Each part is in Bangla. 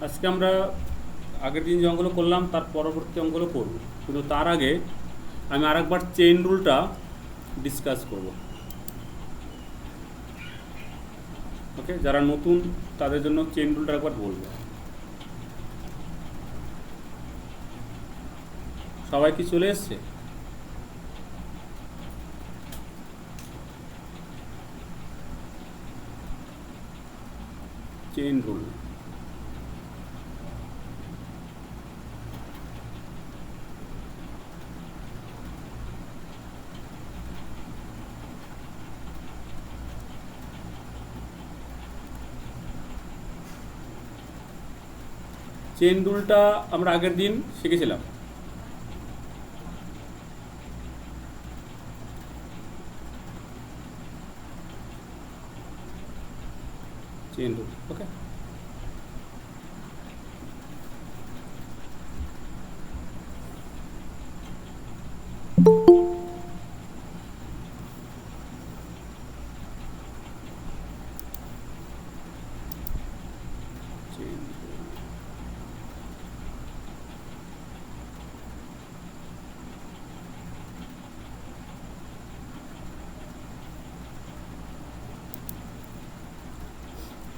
আজকে আমরা আগের দিন যে অঙ্কগুলো করলাম তার পরবর্তী অঙ্কগুলো করব, কিন্তু তার আগে আমি আরেকবার চেইন রুলটা ডিসকাস করব। ওকে, যারা নতুন তাদের জন্য চেইন রুলটা একবার বলবো। সবাই কি চলে এসছে? চেইন রুল চেইন রুলটা আমরা আগের দিন শিখেছিলাম। চেইন রুল, ওকে।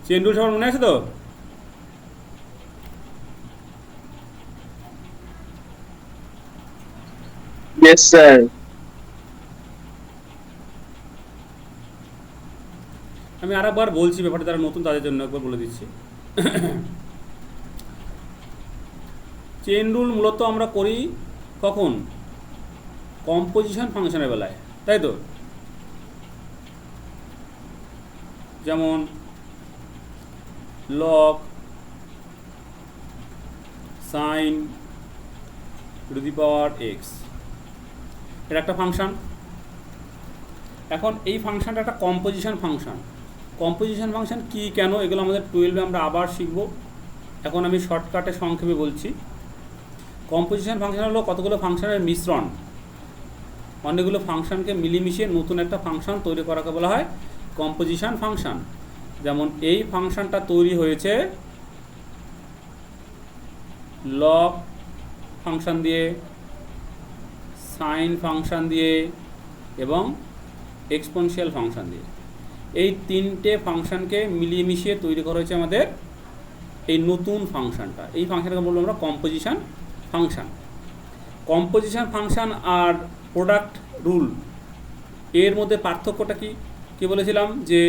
চেইন রুল সবার মনে আছে তো? Yes, sir. আমি আরেকবার বলছি ব্যাপারটা, যারা নতুন তাদের জন্য একবার বলে দিচ্ছি। চেইন রুল মূলত আমরা করি কখন? কম্পোজিশন ফাংশনের বেলায়, তাই তো? যেমন log sign two the power x, এটা একটা ফাংশন। এখন এই ফাংশনটা একটা কম্পোজিশন ফাংশন। কম্পোজিশন ফাংশন কি, কেন, এগুলো আমাদের 12-এ আমরা আবার শিখব। এখন আমি শর্টকাটে সংক্ষেপে বলছি। কম্পোজিশন ফাংশন হলো কতগুলো ফাংশনের মিশ্রণ, অনেকগুলো ফাংশনকে মিলিমিশিয়ে নতুন একটা ফাংশন তৈরি করাকে বলা হয় কম্পোজিশন ফাংশন। যেমন এই ফাংশনটা তৈরি হয়েছে লগ ফাংশন দিয়ে, সাইন ফাংশন দিয়ে এবং এক্সপোনেনশিয়াল ফাংশন দিয়ে। এই তিনটে ফাংশনকে মিলিয়ে মিশিয়ে তৈরি করা হয়েছে আমাদের এই নতুন ফাংশনটা। এই ফাংশনকে বলবো আমরা কম্পোজিশন ফাংশন। কম্পোজিশন ফাংশন আর প্রোডাক্ট রুল এর মধ্যে পার্থক্যটা কি বলেছিলাম? যে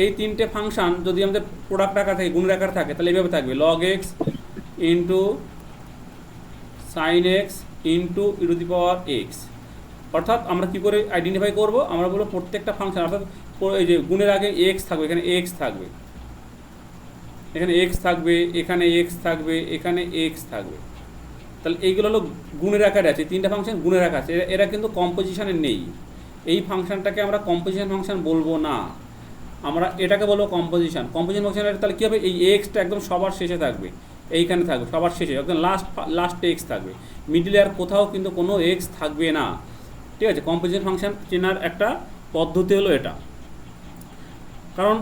এই তিনটে ফাংশন যদি আমাদের প্রোডাক্ট আকার থাকে, গুণের আকার থাকে, তাহলে এইভাবে থাকবে log x into sine x into E to the power x. অর্থাৎ আমরা কী করে আইডেন্টিফাই করব? আমরা বলবো প্রত্যেকটা ফাংশন, অর্থাৎ এই যে গুণের আগে এক্স থাকবে, এখানে এক্স থাকবে, এখানে এক্স থাকবে, এখানে এক্স থাকবে, এখানে এক্স থাকবে। তাহলে এইগুলো হলো গুণের আকারে আছে, তিনটা ফাংশন গুণের আকার আছে, এরা কিন্তু কম্পোজিশনে নেই। এই ফাংশনটাকে আমরা কম্পোজিশন ফাংশন বলবো না, আমরা এটাকে বলবো কম্পোজিশন। কম্পোজিশন ফাংশনের তাহলে কী হবে? এই এক্সটা একদম সবার শেষে থাকবে, এইখানে থাকবে সবার শেষে, একদম লাস্টে এক্স থাকবে, মিডিলে আর কোথাও কিন্তু কোনো এক্স থাকবে না। ঠিক আছে? কম্পোজিশন ফাংশন চেনার একটা পদ্ধতি হলো এটা। কারণ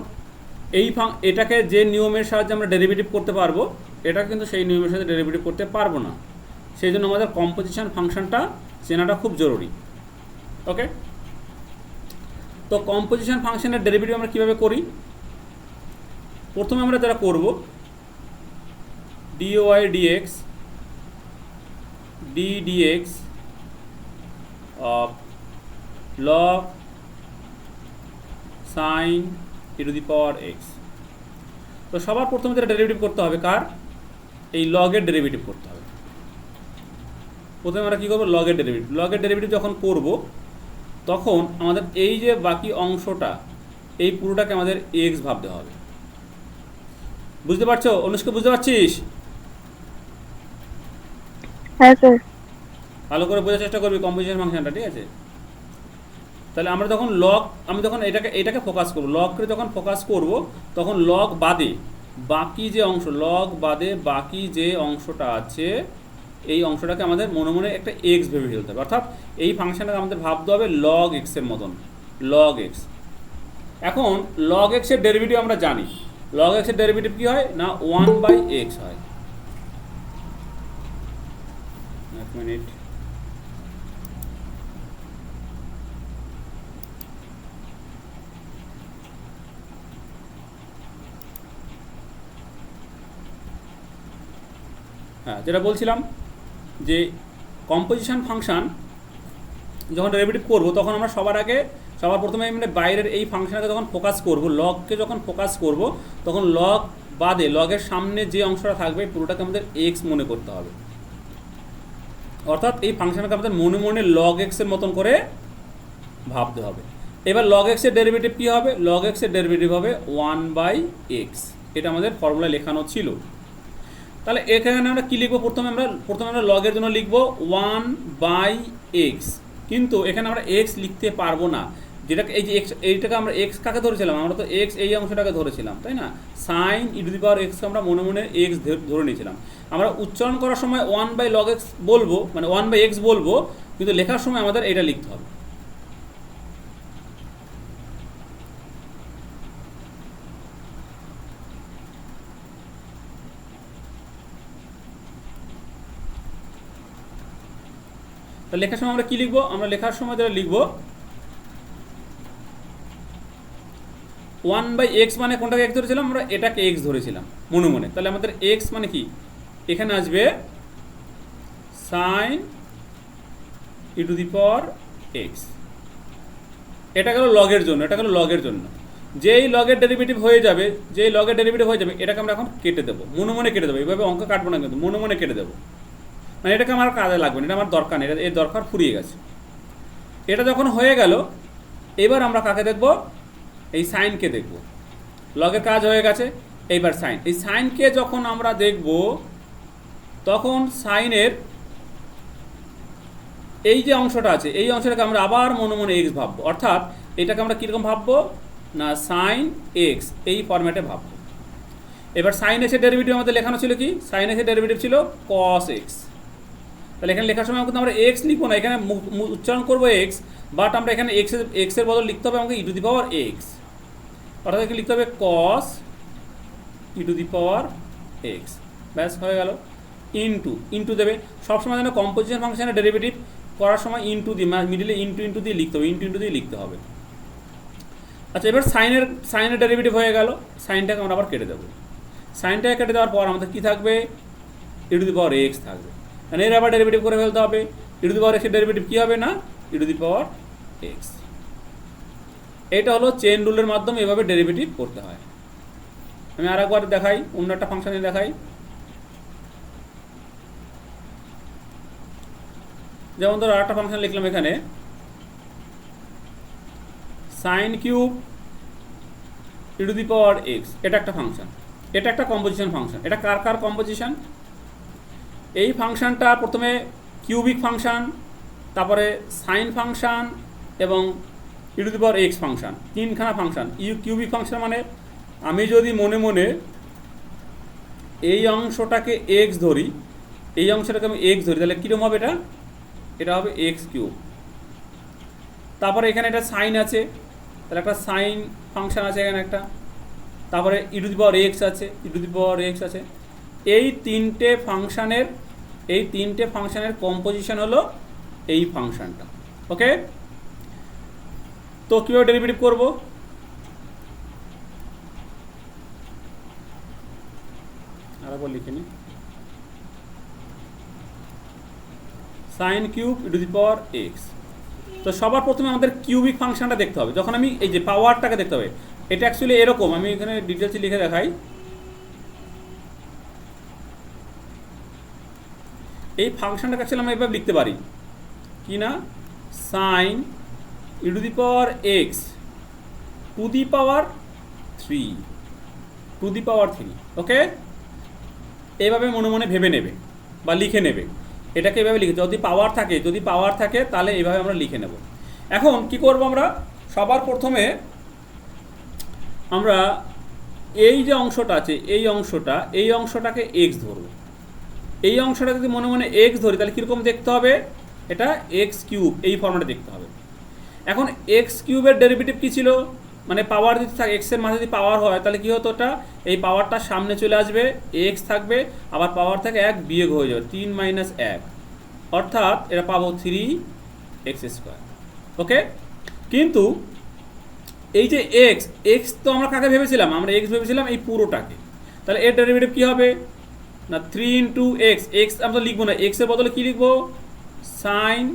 এটাকে যে নিয়মের সাহায্যে আমরা ডেরিভেটিভ করতে পারবো, এটা কিন্তু সেই নিয়মের সাথে ডেরিভেটিভ করতে পারবো না। সেই জন্য আমাদের কম্পোজিশন ফাংশনটা চেনাটা খুব জরুরি। ওকে, তো কম্পোজিশন ফাংশনের ডেরিভেটিভ আমরা কীভাবে করি? প্রথমে আমরা যেটা করব, dy dx d dx of log sine e to the power x. তো সবার প্রথমে যেটা ডেরিভেটিভ করতে হবে, কার? এই লগের ডেরিভেটিভ করতে হবে। প্রথমে আমরা কী করবো? লগের ডেরিভেটিভ। লগের ডেরিভেটিভ যখন করব, তখন আমাদের এই যে বাকি অংশটা, এই পুরোটাকে আমাদের এক্স ভাবতে হবে। বুঝতে পারছো অনুষ্কা? বুঝতে পারছিস? হ্যাঁ স্যার। ভালো করে বোঝার চেষ্টা করবি কম্পোজিশন ফাংশনটা, ঠিক আছে? তাহলে আমরা যখন আমি যখন এটাকে ফোকাস করব, লগকে যখন ফোকাস করব, তখন লগ বাদে বাকি যে অংশ, লগ বাদে বাকি যে অংশটা আছে, এই অংশটাকে আমাদের মনে মনে একটা এক্স ভেবে ফেলতে হবে। অর্থাৎ এই ফাংশনটাকে আমাদের ভাবতে হবে লগ এক্সের মতন, লগ এক্স। এখন লগ এক্সের ডেরিভেটিভ আমরা জানি, লগ এক্সের ডেরিভেটিভ কী হয় না 1/x হয়। এক মিনিট, হ্যাঁ যেটা বলছিলাম যে কম্পোজিশন ফাংশন যখন ডেরিভেটিভ করব তখন আমরা সবার প্রথমে মানে বাইরের এই ফাংশনকে যখন ফোকাস করব, লগকে যখন ফোকাস করব তখন লগ বাদে লগের সামনে যে অংশটা থাকবে পুরোটাকে আমাদের এক্স মনে করতে হবে। অর্থাৎ এই ফাংশনকে আমাদের মনে মনে লগ এক্সের মতন করে ভাবতে হবে। এবার লগ এক্সের ডেরিভেটিভ কী হবে? লগ এক্সের ডেরিভেটিভ হবে 1/x। এটা আমাদের ফর্মুলায় লেখানো ছিল। তাহলে এখানে আমরা কী লিখবো? প্রথমে আমরা লগের জন্য লিখবো 1/x, কিন্তু এখানে আমরা x লিখতে পারবো না। যেটাকে এই যে এইটাকে আমরা x কাকে ধরেছিলাম? আমরা তো x এই অংশটাকে ধরেছিলাম, তাই না? সাইন e⁻x আমরা মনে মনে x ধরে নিয়েছিলাম। আমরা উচ্চারণ করার সময় 1/log x বলবো, মানে 1/x বলবো, কিন্তু লেখার সময় আমাদের এটা লিখতে হবে। তো লেখার সময় আমরা কি লিখবো? আমরা লেখার সময় যেটা লিখবো 1/x মানে কোনটাকে x ধরেছিলাম? আমরা এটাকে x ধরেছিলাম মনে মনে। তাহলে আমাদের x মানে কি? এখানে আসবে সাইন e⁻x। এটা গেল লগের জন্য, যেই লগের ডেরিভেটিভ হয়ে যাবে এটাকে আমরা এখন কেটে দেবো, মনে মনে কেটে দেবো। এইভাবে অঙ্ক কাটবো না, কিন্তু মনে মনে কেটে দেবো। মানে এটাকে আমার কাজে লাগবে না, এটা আমার দরকার নেই, এর দরকার ফুরিয়ে গেছে। এটা যখন হয়ে গেল, এবার আমরা কাকে দেখব? এই সাইনকে দেখব। লগের কাজ হয়ে গেছে, এইবার সাইন। এই সাইনকে যখন আমরা দেখব তখন সাইনের এই যে অংশটা আছে এই অংশটাকে আমরা আবার মনে মনে এক্স ভাববো। অর্থাৎ এটাকে আমরা কীরকম ভাববো না সাইন এক্স এই ফরম্যাটে ভাববো। এবার সাইন এক্সের ডেরিভেটিভ আমাদের লেখানো ছিল কি? সাইন এক্সের ডেরিভেটিভ ছিল কস এক্স। তাহলে এখানে লেখার সময় কিন্তু আমরা এক্স লিখবো না, এখানে উচ্চারণ করবো এক্স, বাট আমরা এখানে এক্সের বদল লিখতে হবে আমাকে e⁻x। অর্থাৎ এখানে লিখতে হবে কস e⁻x। ব্যাস হয়ে গেল। ইন্টু দেবে সবসময় যেন কম্পোজিশন ফাংশনের ডেরিভেটিভ করার সময় ইন্টু দিয়ে মিডিলে ইন্টু দিয়ে লিখতে হবে, ইন্টু দিয়ে লিখতে হবে। আচ্ছা, এবার সাইনের ডেরিভেটিভ হয়ে গেল, সাইনটাকে আমরা আবার কেটে দেবো। সাইনটাকে কেটে দেওয়ার পর আমাদের কী থাকবে? e⁻x থাকবে। মানে এর আবার ডেরিভেটিভ করে ফেলতে হবে। e⁻x এর ডেরিভেটিভ কী হবে না e⁻x। এটা হলো চেন রুলের মাধ্যমে এভাবে ডেরিভেটিভ করতে হয়। আমি আর একবার দেখাই, অন্য একটা ফাংশনে দেখাই। যেমন ধরো আরেকটা ফাংশন লিখলাম এখানে সাইন কিউব e⁻x। এটা একটা ফাংশন, এটা একটা কম্পোজিশন ফাংশন। এটা কার কম্পোজিশন? এই ফাংশনটা প্রথমে কিউবিক ফাংশন, তারপরে সাইন ফাংশন এবং e⁻x ফাংশন, তিনখানা ফাংশন। কিউবিক ফাংশন মানে আমি যদি মনে মনে এই অংশটাকে x ধরি, আমি x ধরি, তাহলে কীরকম হবে? এটা হবে x3। তারপরে এখানে একটা সাইন আছে, তাহলে একটা সাইন ফাংশন আছে এখানে একটা, তারপরে e⁻x আছে। এই তিনটে ফাংশনের কম্পোজিশন হলো এই ফাংশনটা। ওকে, তো কীভাবে ডেরিভেটিভ করব? আরেকবার লিখে নিই, সাইন কিউব e⁻x। তো সবার প্রথমে আমাদের কিউবিক ফাংশনটা দেখতে হবে। যখন আমি এই যে পাওয়ারটাকে দেখতে হবে, এটা অ্যাকচুয়ালি এরকম, আমি এখানে ডিটেলসে লিখে দেখাই। এই ফাংশনটাকে অ্যাকচুয়ালি আমরা এভাবে লিখতে পারি কি না, সাইন e⁻x টু দি পাওয়ার 3। ওকে, এইভাবে মনে মনে ভেবে নেবে বা লিখে নেবে। এটাকে এভাবে লিখে, যদি পাওয়ার থাকে তাহলে এইভাবে আমরা লিখে নেব। এখন কি করব? আমরা সবার প্রথমে আমরা এই যে অংশটা আছে এই অংশটাকে x ধরব। এই অংশটা যদি মনে মনে x ধরি তাহলে কীরকম দেখতে হবে? এটা x3 এই ফর্মেটে দেখতে হবে। এখন x3 এর ডেরিভেটিভ কী ছিল? মানে পাওয়ার যদি থাকে এক্সের মাঝে যদি পাওয়ার হয় তাহলে কী হতো, ওটা এই পাওয়ারটা সামনে চলে আসবে, এক্স থাকবে, আবার পাওয়ার থেকে 1 বিয়োগ হয়ে যাবে 3 মাইনাস 1, অর্থাৎ এটা পাবো 3x²। ওকে, কিন্তু এই যে এক্স, এক্স তো আমরা কাকে ভেবেছিলাম, আমরা এক্স ভেবেছিলাম এই পুরোটাকে, তাহলে এর ডেরিভেটিভ কী হবে না 3 ইন্টু এক্স, এক্স আমরা লিখবো না, এক্সের বদলে কী লিখবো সাইন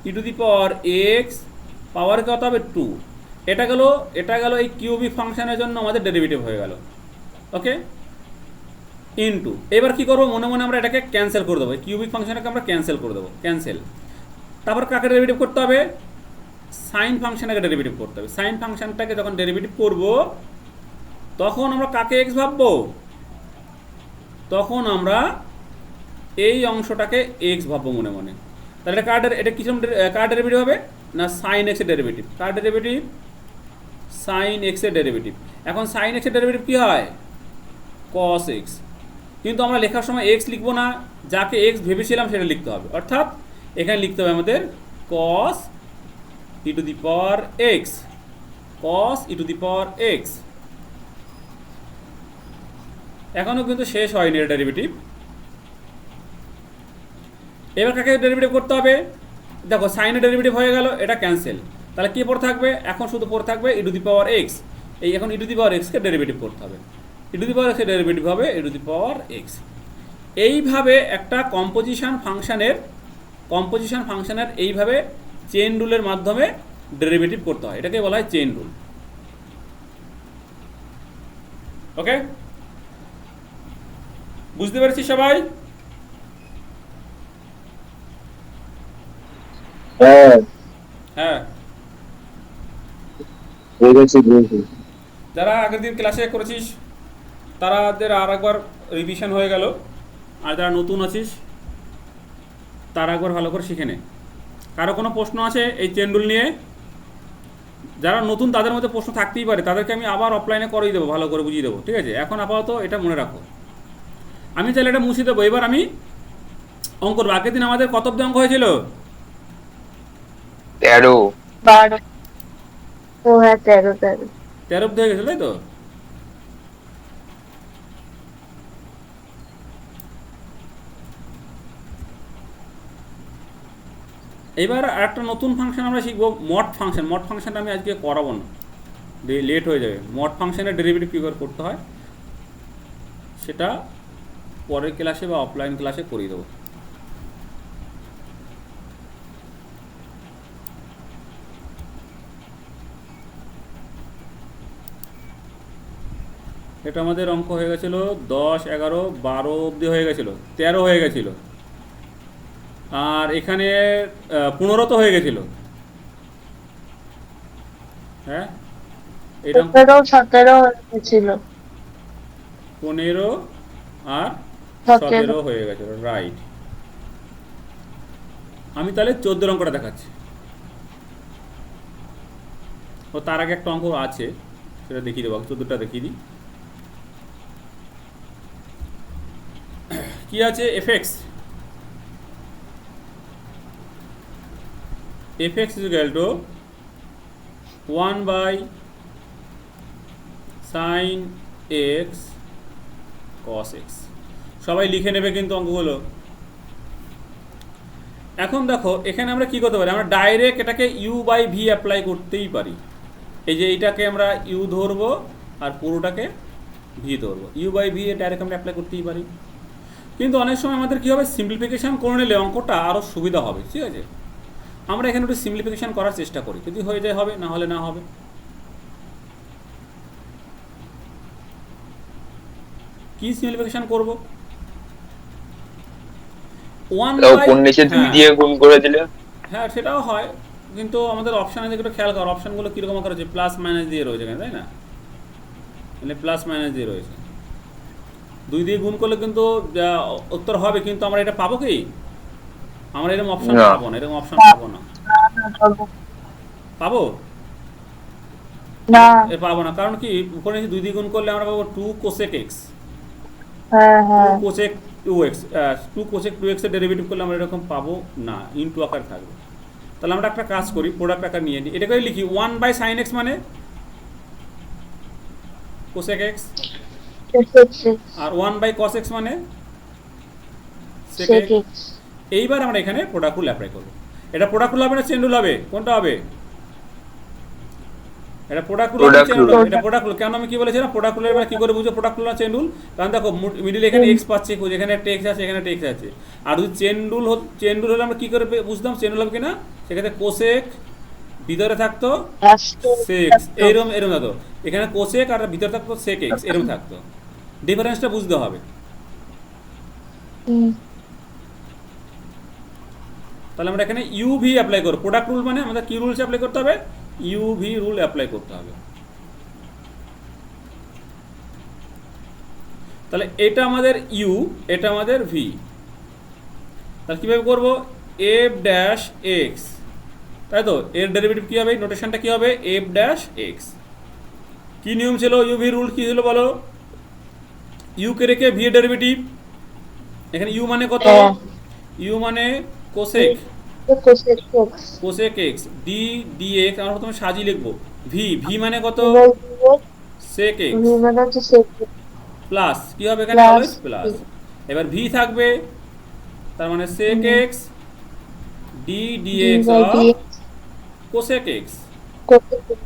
e⁻x, পাওয়ার কত হবে 2, এটা গেল এই কিউবিক ফাংশনের জন্য আমাদের ডেরিভেটিভ হয়ে গেল। ওকে, ইনটু এবার কি করব, মনে মনে আমরা এটাকে ক্যান্সেল করে দেবো, কিউবিক ফাংশনটাকে আমরা ক্যান্সেল করে দেবো, ক্যান্সেল। তারপর কাকে ডেরিভেটিভ করতে হবে, সাইন ফাংশনটাকে ডেরিভেটিভ করতে হবে। সাইন ফাংশনটাকে যখন ডেরিভেটিভ করব তখন আমরা কাকে এক্স ভাববো, তখন আমরা এই অংশটাকে এক্স ভাববো মনে মনে। তাহলে এটা কিরকম কার ডেরিভেটিভ হবে না সাইন এক্সের ডেরিভেটিভ, কার ডেরিভেটিভ সাইন এক্সের ডেরিভেটিভ। এখন সাইন এক্সের ডেরিভেটিভ কী হয় কস এক্স, কিন্তু আমরা লেখার সময় এক্স লিখবো না, যাকে এক্স ভেবেছিলাম সেটা লিখতে হবে, অর্থাৎ এখানে লিখতে হবে আমাদের কস e⁻x, কস e⁻x। এখনও কিন্তু শেষ হয়নি এর ডেরিভেটিভ। এবার কাকে ডেরিভেটিভ করতে হবে, দেখো সাইনের ডেরিভেটিভ হয়ে গেল, এটা ক্যান্সেল, তাহলে কী পড়ে থাকবে, এখন শুধু পড়ে থাকবে e⁻x। এই এখন e⁻x-কে ডেরিভেটিভ করতে হবে, e⁻x-এর ডেরিভেটিভ হবে e⁻x। এইভাবে একটা কম্পোজিশন ফাংশনের এইভাবে চেইন রুলের মাধ্যমে ডেরিভেটিভ করতে হয়, এটাকে বলা হয় চেইন রুল। ওকে, বুঝতে পেরেছি সবাই? হ্যাঁ হ্যাঁ, বুঝেছি। যারা আগের দিন ক্লাসে করেছিস তাদের আর একবার রিভিশন হয়ে গেল, আর যারা নতুন আছিস তারা একবার ভালো করে শিখে নে। কারো কোনো প্রশ্ন আছে এই চেন রুল নিয়ে? যারা নতুন তাদের মধ্যে প্রশ্ন থাকতেই পারে, তাদেরকে আমি আবার অফলাইনে করেই দেবো, ভালো করে বুঝিয়ে দেবো, ঠিক আছে? এখন আপাতত এটা মনে রাখো, আমি চাইলে এটা মুছে দেবো। এবার আমি অঙ্ক করবো। আগের দিন আমাদের কত অব্দি অঙ্ক হয়েছিল? 13 12 ও হ্যাঁ 13 13 অব্দি হয়ে গেছিল, তাই তো? এবার একটা নতুন ফাংশন আমরা শিখবো, মড ফাংশন। মড ফাংশনটা আমি আজকে করাবো না, লেট হয়ে যাবে। মড ফাংশনের ডেরিভেটিভ কী করে করতে হয় সেটা পরের ক্লাসে বা অফলাইন ক্লাসে করিয়ে দেবো। এটা আমাদের অঙ্ক হয়ে গেছিলো 10, 11, 12 অবধি হয়ে গেছিলো, 13 হয়ে গেছিলো, আর এখানে 15 তো হয়ে গেছিলো। হ্যাঁ, এটা 17 হয়েছিল, 15 আর 17 হয়ে গেছিলো, রাইট। আমি তাহলে 14 অঙ্কটা দেখাচ্ছি। ও তার আগে একটা অঙ্ক আছে, সেটা দেখিয়ে দেবো, 14টা দেখিয়ে দিই। কি আছে, FX is equal to 1/sin x cos x। সবাই লিখে নেবে কিন্তু অঙ্কগুলো। এখন দেখো এখানে আমরা কি করতে পারি, আমরা ডাইরেক্ট এটাকে u/v অ্যাপ্লাই করতেই পারি। এই যে এইটাকে আমরা u ধরবো আর পুরোটাকে v ধরবো, u/v এ ডাইরেক্ট আমরা অ্যাপ্লাই করতেই পারি। কিন্তু অনেক সময় আমাদের কী হবে, সিম্পলিফিকেশান করে নিলে অঙ্কটা আরও সুবিধা হবে, ঠিক আছে? আমরা এখানে একটু সিম্পলিফিকেশান করার চেষ্টা করি, যদি হয়ে যায় হবে, না হলে না হবে। কি সিম্পলিফিকেশান করব? 2 দিয়ে গুণ করে দিলে হ্যাঁ সেটাও হয়, কিন্তু আমাদের অপশানে যেগুলো খেয়াল করো, অপশানগুলো কীরকম আকার রয়েছে, প্লাস মাইনাস দিয়ে রয়েছে এখানে, তাই না? মানে প্লাস মাইনাস দিয়ে রয়েছে, 2 দিয়ে গুণ করলে কিন্তু উত্তর হবে, কিন্তু আমরা এটা পাবো কি? আমরা এরকম অপশন পাবো না, এরকম অপশন পাবো না। পাবো না, পাবো না, কারণ কি উপরে 2 দিয়ে গুণ করলে আমরা পাবো 2 cosec x, হ্যাঁ হ্যাঁ 2 cosec 2x, 2 cosec 2x এর ডেরিভেটিভ করলে আমরা এরকম পাবো না, ইনটু আকার থাকবে। তাহলে আমরা একটা কাজ করি, প্রোডাক্ট আকার নিয়ে নিই, এটাকে লিখি 1/sin x, মানে কোসেক এক্স, cosec আর 1/cos x মানে সেক sec এক্স। x এইবার আমরা এখানে প্রোডাক্ট রুল অ্যাপ্লাই করব। এটা প্রোডাক্ট রুল হবে না চেন রুল হবে? কোনটা হবে? এটা প্রোডাক্ট রুল হবে, Product চেন rule। রুল হবে? এটা প্রোডাক্ট রুল। কেন আমি কি বলেছিলাম প্রোডাক্ট রুলের এবার কি করে বুঝবো প্রোডাক্ট রুল না চেন রুল? কারণ দেখো মিডিলে এখানে এক্স পাচ্ছি, এখানে একটা এক্স আছে, এখানে একটা এক্স আছে। আর যদি চেন রুল হলে আমরা কি করে বুঝতাম চেন রুল হবে কিনা? সেক্ষেত্রে কোসেক ভিতরে থাকতো সেক্স, এরম এরম থাকতো। এখানে কোসেক আর ভিতরে থাকতো সেক এক্স, এরম থাকতো। ডিফারেন্সটা বুঝতে হবে। তাহলে আমরা এখানে ইউভি অ্যাপ্লাই করব। প্রোডাক্ট রুল মানে আমাদের কি রুলস অ্যাপ্লাই করতে হবে? ইউভি রুল অ্যাপ্লাই করতে হবে। তাহলে এটা আমাদের ইউ, এটা আমাদের ভি। তাহলে কীভাবে করব? এফ ড্যাশ এক্স, তাই তো? এর ডেরিভেটিভ কী হবে? নোটেশনটা কী হবে? F dash x. কী নিয়ম ছিল? ইউভি রুল কী ছিল বলো? ইউকে রেখে ভি এর ডেরিভেটিভ। এখানে ইউ মানে কত? ইউ মানে cosec, cosec x cosec x d D x. আমরা প্রথমে সাজিয়ে লিখবো। ভি, ভি মানে কত? সেক এক্স মানে হচ্ছে sec x প্লাস কি হবে এখানে? Plus always plus. এবার ভি থাকবে, তার মানে sec x d d d x by of dx cosec x. cosec x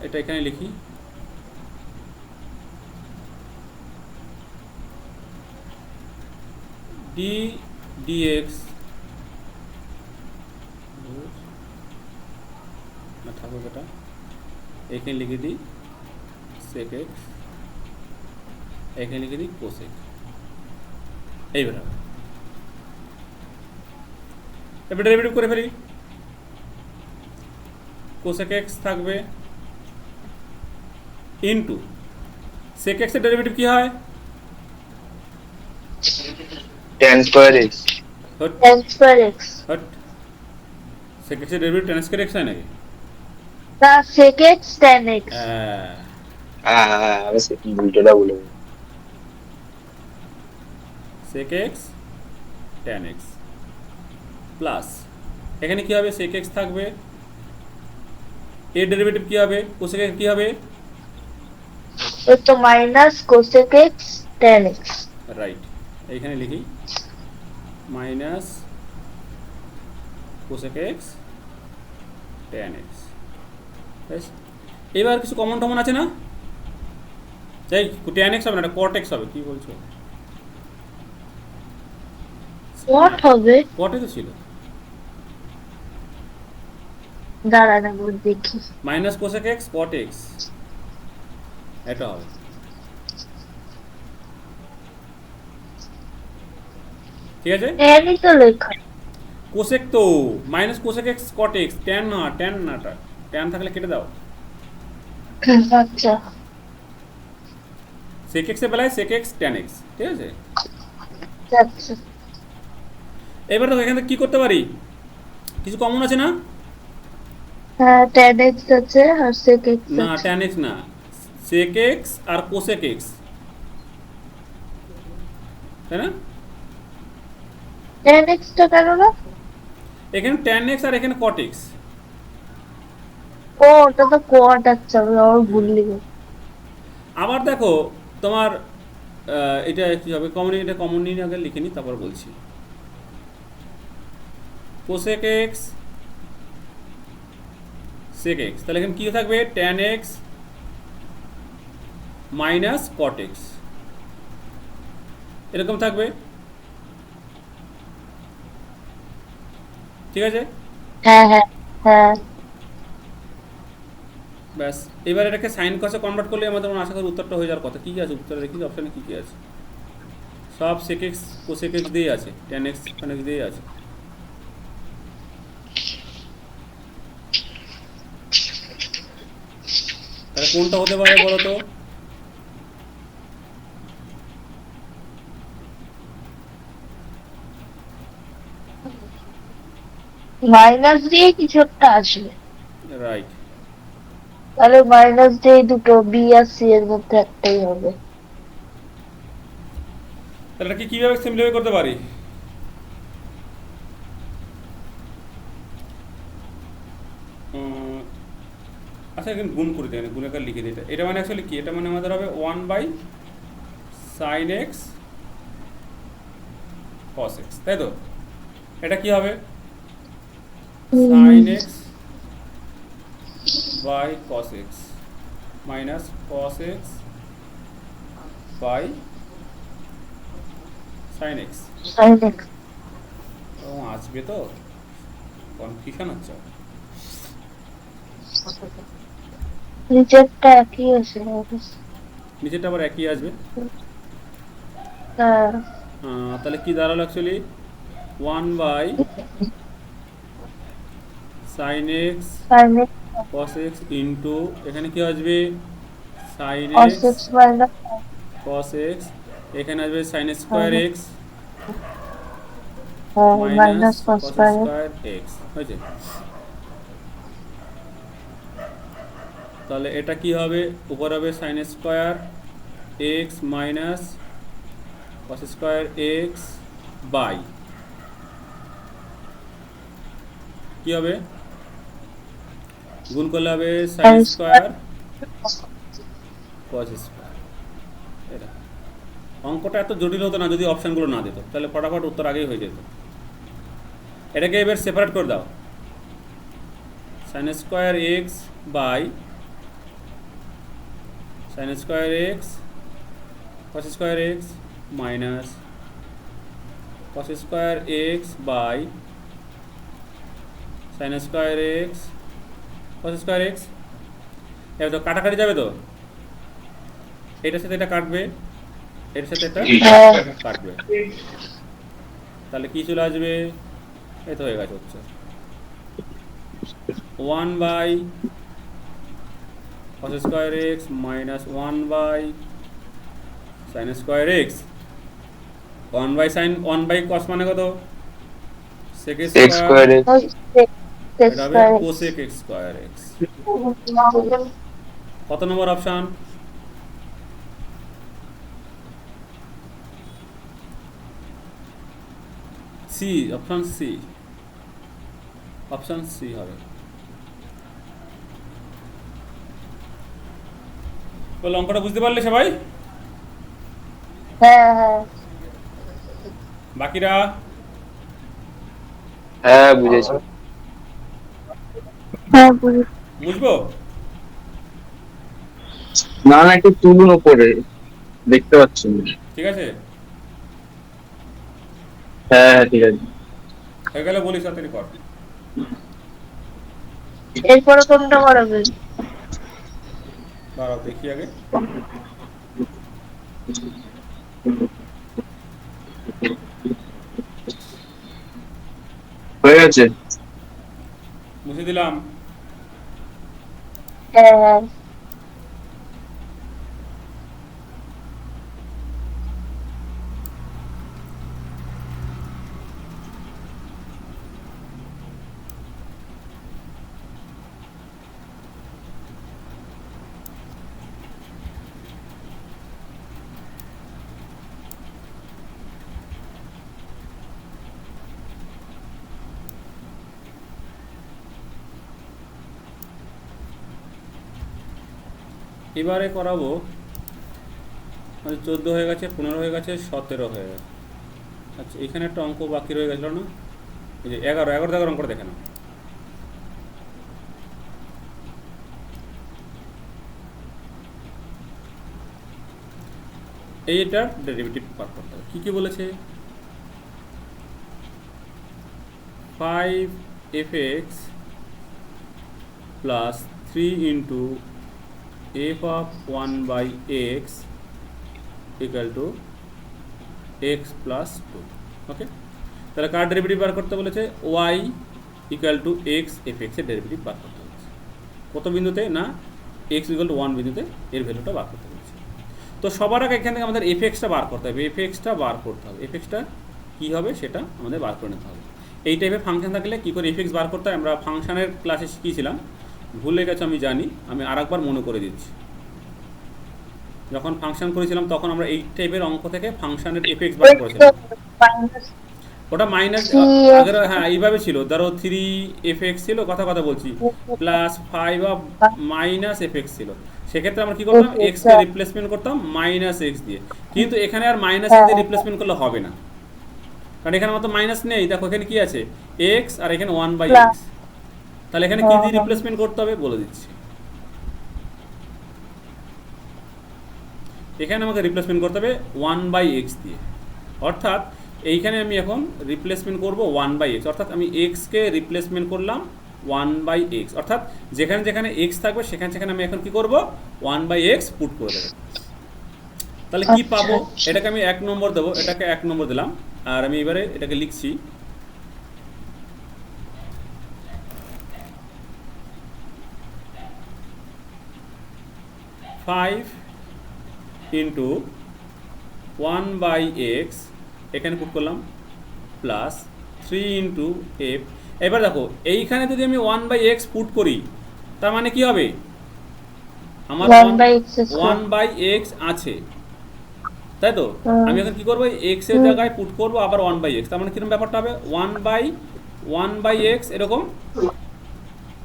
এটা এখানে লিখি। ডি ডি এক্স না থাকুক, এটা এখানে লিখে দিই সেক এক্স, এখানে লিখে দিই কোসেক। এইবার এবার ডেরিভেটিভ করে ফেলি। কোসেক এক্স থাকবে ইনটু সেক এক্সের ডেরিভেটিভ কি হয়? tan square x। হট tan square x হট, সেক এক্সের ডেরিভেটিভ tan স্কয়ার এক্স হয় নাকি? না sec x tan x হ্যাঁ আমি সেকেন্ড উল্টোটা বলে দিই। Sec x tan x plus এখানে কি হবে? সেক এক্স থাকবে, এর ডেরিভেটিভ কি হবে? কোসেক এক্স কি হবে? তো minus cosec x tan x right, এইখানে লিখি minus cosec x tan x. এবার কিছু কমন টমন আছে না? এই tan এক্স হবে না, এটা cot এক্স হবে। কি বলছো? what হবে? কটে তো ছিল। দাঁড়া না দেখি minus cosec x cot x, এটা হবে। ঠিক আছে? tan তো লেখা কোসেক তো minus cosec x cot x, tan না, ট্যান না, ট্যান থাকলে কেটে দাও। আচ্ছা সেক এক্স এর বেলায় সেক এক্স ট্যান এক্স, ঠিক আছে? আচ্ছা এবার দেখো এখান থেকে কি করতে পারি? কিছু কমন আছে না? হ্যাঁ tan x আছে আর sec x না আছে ট্যান এক্স না, সেক এক্স আর কোসেক এক্স, তাই না? tan x টা কেন না? এখানে ট্যান এক্স আর এখানে কট এক্স। ও ওটা তো cot আচ্ছা আমি আবার ভুললি গেছি আবার দেখো তোমার এটা কি হবে? কমন, এটা কমন নিয়ে আগে লিখে নিই, তারপর বলছি। কোসেক এক্স সেক এক্স, তাহলে এখানে কি থাকবে? Tan x minus cot x, এরকম থাকবে। ঠিক আছে? হ্যাঁ হ্যাঁ হ্যাঁ ব্যাস, এবার এটাকে সাইন কসে কনভার্ট করলে আমাদের আশা করি উত্তরটা হয়ে যাওয়ার কথা। কী কী আছে উত্তরে? দেখি অপশানে কী কী আছে। সব সেক এক্স কোসেক এক্স দিয়ে আছে, ট্যান এক্স ট্যান এক্স দিয়ে আছে। তাহলে কোনটা হতে পারে বলো তো? মাইনাস দিয়ে কিছু একটা আসবে রাইট, তাহলে মাইনাস দিয়ে দুটো বি আর সি এর মধ্যে একটাই হবে তাহলে এটা কি কীভাবে সিম্পলিফাই করতে পারি? আচ্ছা এখানে গুণ করে দেন, গুণাকার লিখে দিই। এটা মানে অ্যাকচুয়ালি কি, এটা মানে আমাদের হবে 1/sin x cos x, তাই তো? এটা কি হবে? sin x by cos x minus cos x by sin x। sin x ও আসবে তো, কনফিউশন হচ্ছে। নিচেরটা একই আছে। নিচেটা আবার একই আসবে। হ্যাঁ তাহলে কি দাঁড়ালো actually 1/sin x sin x cos x into এখানে কি আসবে sin cos x x minus cos x, এখানে আসবে sin square sin x minus minus cos cos square x square x হয়েছে। তাহলে এটা কি হবে, উপর হবে sin square x minus cos square x by কি হবে, গুণ করলে হবে sin sin square square cos square. এটা অঙ্কটা এত জটিল হতো না যদি অপশানগুলো না দিত, তাহলে ফটাফট উত্তর আগেই হয়ে যেত। এটাকে এবার সেপারেট করে দাও, sin square x by sin square x cos square x minus cos square x by sin square x cos square x. এবার তো কাটাকাটি যাবে তো, এটার সাথে এটা কাটবে, এর সাথে এটা কাটবে, তাহলে কি চলে আসবে, এই তো হয়ে গেছে হচ্ছে 1/cos square x minus 1/sin square x, 1/sin 1/cos মানে কত, sec x square, square x এটা হবে cosec x স্কোয়ার এক্স। কত number option, C, option C, option C হবে। বল অঙ্কটা বুঝতে পারলে সবাই? হ্যাঁ বাকিরা হ্যাঁ বুঝেছি। বুঝবো? না না একটু তুলুন ওপরে, দেখতে পাচ্ছি না। ঠিক আছে, হ্যাঁ হ্যাঁ ঠিক আছে। হয়ে গেলে বলিস তাড়াতাড়ি কর। এরপরে কোনটা করাবে? দাঁড়াও দেখি আগে। হয়ে গেছে। মুছে দিলাম। হ্যাঁ এবারে করাবো 14 হয়ে গেছে, 15 হয়ে গেছে, 17 হয়ে গেছে। আচ্ছা এখানে একটা অঙ্ক বাকি রয়ে গেছিল না, এই যে 11 দাগের অঙ্কটা দেখে নাও। এইটার ডেরিভেটিভ বার করতে হবে। কী কী বলেছে, 5f(x) plus 3 into f(1/x) equal to x plus 2। ওকে, তাহলে কার ডেরিভেটিভ বার করতে বলেছে, y equal to x f(x) এর ডেরিভেটিভ বার করতে বলেছে। কত বিন্দুতে না, x ইকুয়াল টু 1 বিন্দুতে এর ভ্যালুটা বার করতে বলেছে। তো সবার আগে এখান থেকে আমাদের f(x)টা বার করতে হবে, f(x)টা বার করতে হবে। f(x)টা কী হবে সেটা আমাদের বার করে নিতে হবে। এই টাইপের ফাংশন থাকলে কী করে f(x) বার করতে হয় আমরা ফাংশনের ক্লাসে শিখিয়েছিলাম, ভুলে গেছে আমি জানি, আমি আরেকবার মনে করে দিচ্ছি। যখন ফাংশন করেছিলাম তখন আমরা এই টাইপের অঙ্ক থেকে ফাংশনের f(x) বার করেছিলাম। ওটা মাইনাস, CF আগের হ্যাঁ এইভাবে ছিল, ধরো 3fx ছিল, কথা কথা বলছি, প্লাস 5 অফ মাইনাস fx ছিল। সেক্ষেত্রে আমরা কি করতাম, FX, এক্সকে রিপ্লেসমেন্ট করতাম মাইনাস এক্স দিয়ে। কিন্তু এখানে আর মাইনাস হ্যাঁ দিয়ে হ্যাঁ রিপ্লেসমেন্ট করলে হবে না, কারণ এখানে মতো মাইনাস নেই। দেখো এখানে কি আছে, এক্স, আর এখানে 1/x। প্লাস, তাহলে এখানে কি হ্যাঁ দিয়ে হ্যাঁ রিপ্লেসমেন্ট করতে হবে বলে দিচ্ছি। এখানে আমাকে রিপ্লেসমেন্ট করতে হবে 1/x দিয়ে, অর্থাৎ এইখানে আমি এখন রিপ্লেসমেন্ট করব 1/x, অর্থাৎ আমি এক্সকে রিপ্লেসমেন্ট করলাম 1/x, অর্থাৎ যেখানে যেখানে এক্স থাকবে সেখানে সেখানে আমি এখন কি করব, 1/x পুট করে দেবো। তাহলে কি আচ্ছা পাবো, আচ্ছা এটাকে আমি 1 নম্বর দেবো, এটাকে 1 নম্বর দিলাম। আর আমি এবারে এটাকে লিখছি 5 ইন্টু 1/x, এখানে পুট করলাম, প্লাস 3 ইন্টু এফ। এবার দেখো এইখানে যদি আমি 1/x পুট করি, তার মানে কি হবে, আমার 1/x²। 1/x আছে, তাই তো? আমি এখন কি করবো, এক্স এর হুম, জায়গায় পুট করবো আবার 1/x, তার মানে কিরকম ব্যাপারটা হবে, 1/x এরকম।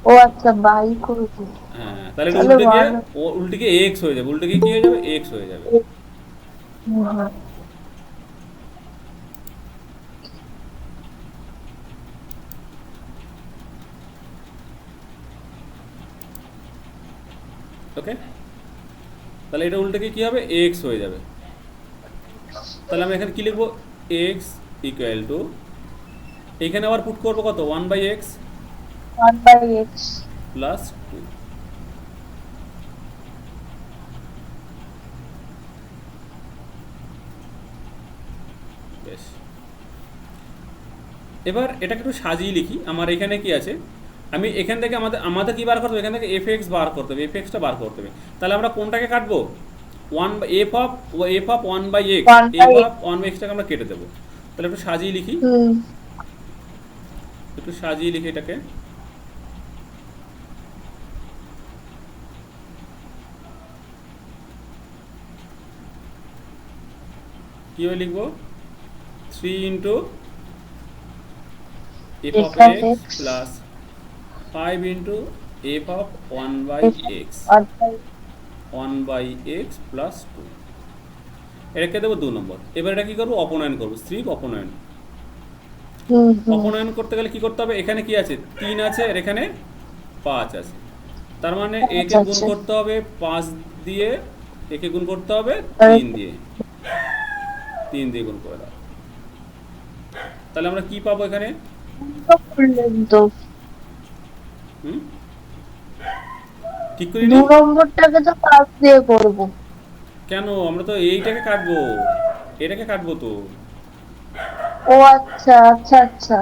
ও আচ্ছা, বাই করেছি। হ্যাঁ, তাহলে এটা তাহলে উল্টে গিয়ে 1, উল্টে গিয়ে এক্স হয়ে যাবে, উল্টে গিয়ে কি হয়ে যাবে, এক্স হয়ে যাবে। হ্যাঁ ওকে, তাহলে এটা উল্টে গিয়ে কি হবে, এক্স হয়ে যাবে। তাহলে আমি এখানে কি লিখবো, এক্স ইকুয়াল টু, এখানে আবার পুট করবো কত, 1/x 1/x। প্লাস 2। বেশ, এবার এটাকে একটু সাজিয়ে লিখি। আমার এখানে কি আছে, আমি এখান থেকে আমাদের কি বার করতে হবে, এখান থেকে fx বার করতে হবে, fxটা বার করতে হবে। তাহলে আমরা কোনটাকে কাটবো, f of 1/x, f 1/x। Of 1/xটাকে আমরা কেটে দেবো। তাহলে একটু সাজিয়ে লিখি, হুম, এটাকে। কীভাবে লিখবো, 3 into f f of of x x plus 5 into f of f 1/x, 1/x। 1/x plus 2। এটাকে দেবো 2 নম্বর। এবার এটা কি করবো, অপনয়ন করবো, স্ট্রিপ অপনয়ন। হুম হুম, অপনয়ন করতে গেলে কি করতে হবে, এখানে কি আছে, 3 আছে, আর এখানে 5 আছে। তার মানে একে আচ্ছা গুণ আচ্ছা। করতে হবে 5 দিয়ে, একে গুণ করতে হবে আর 3 দিয়ে, 3 দিয়ে গুণ করে দাও। তাহলে আমরা কি পাবো এখানে, তো করলেন তো, হুম, ঠিক করি 2 নি নম্বরটাকে তো 5 দিয়ে করবো। কেন, আমরা তো এইটাকে কাটবো, এটাকে কাটবো তো, ও আচ্ছা আচ্ছা আচ্ছা,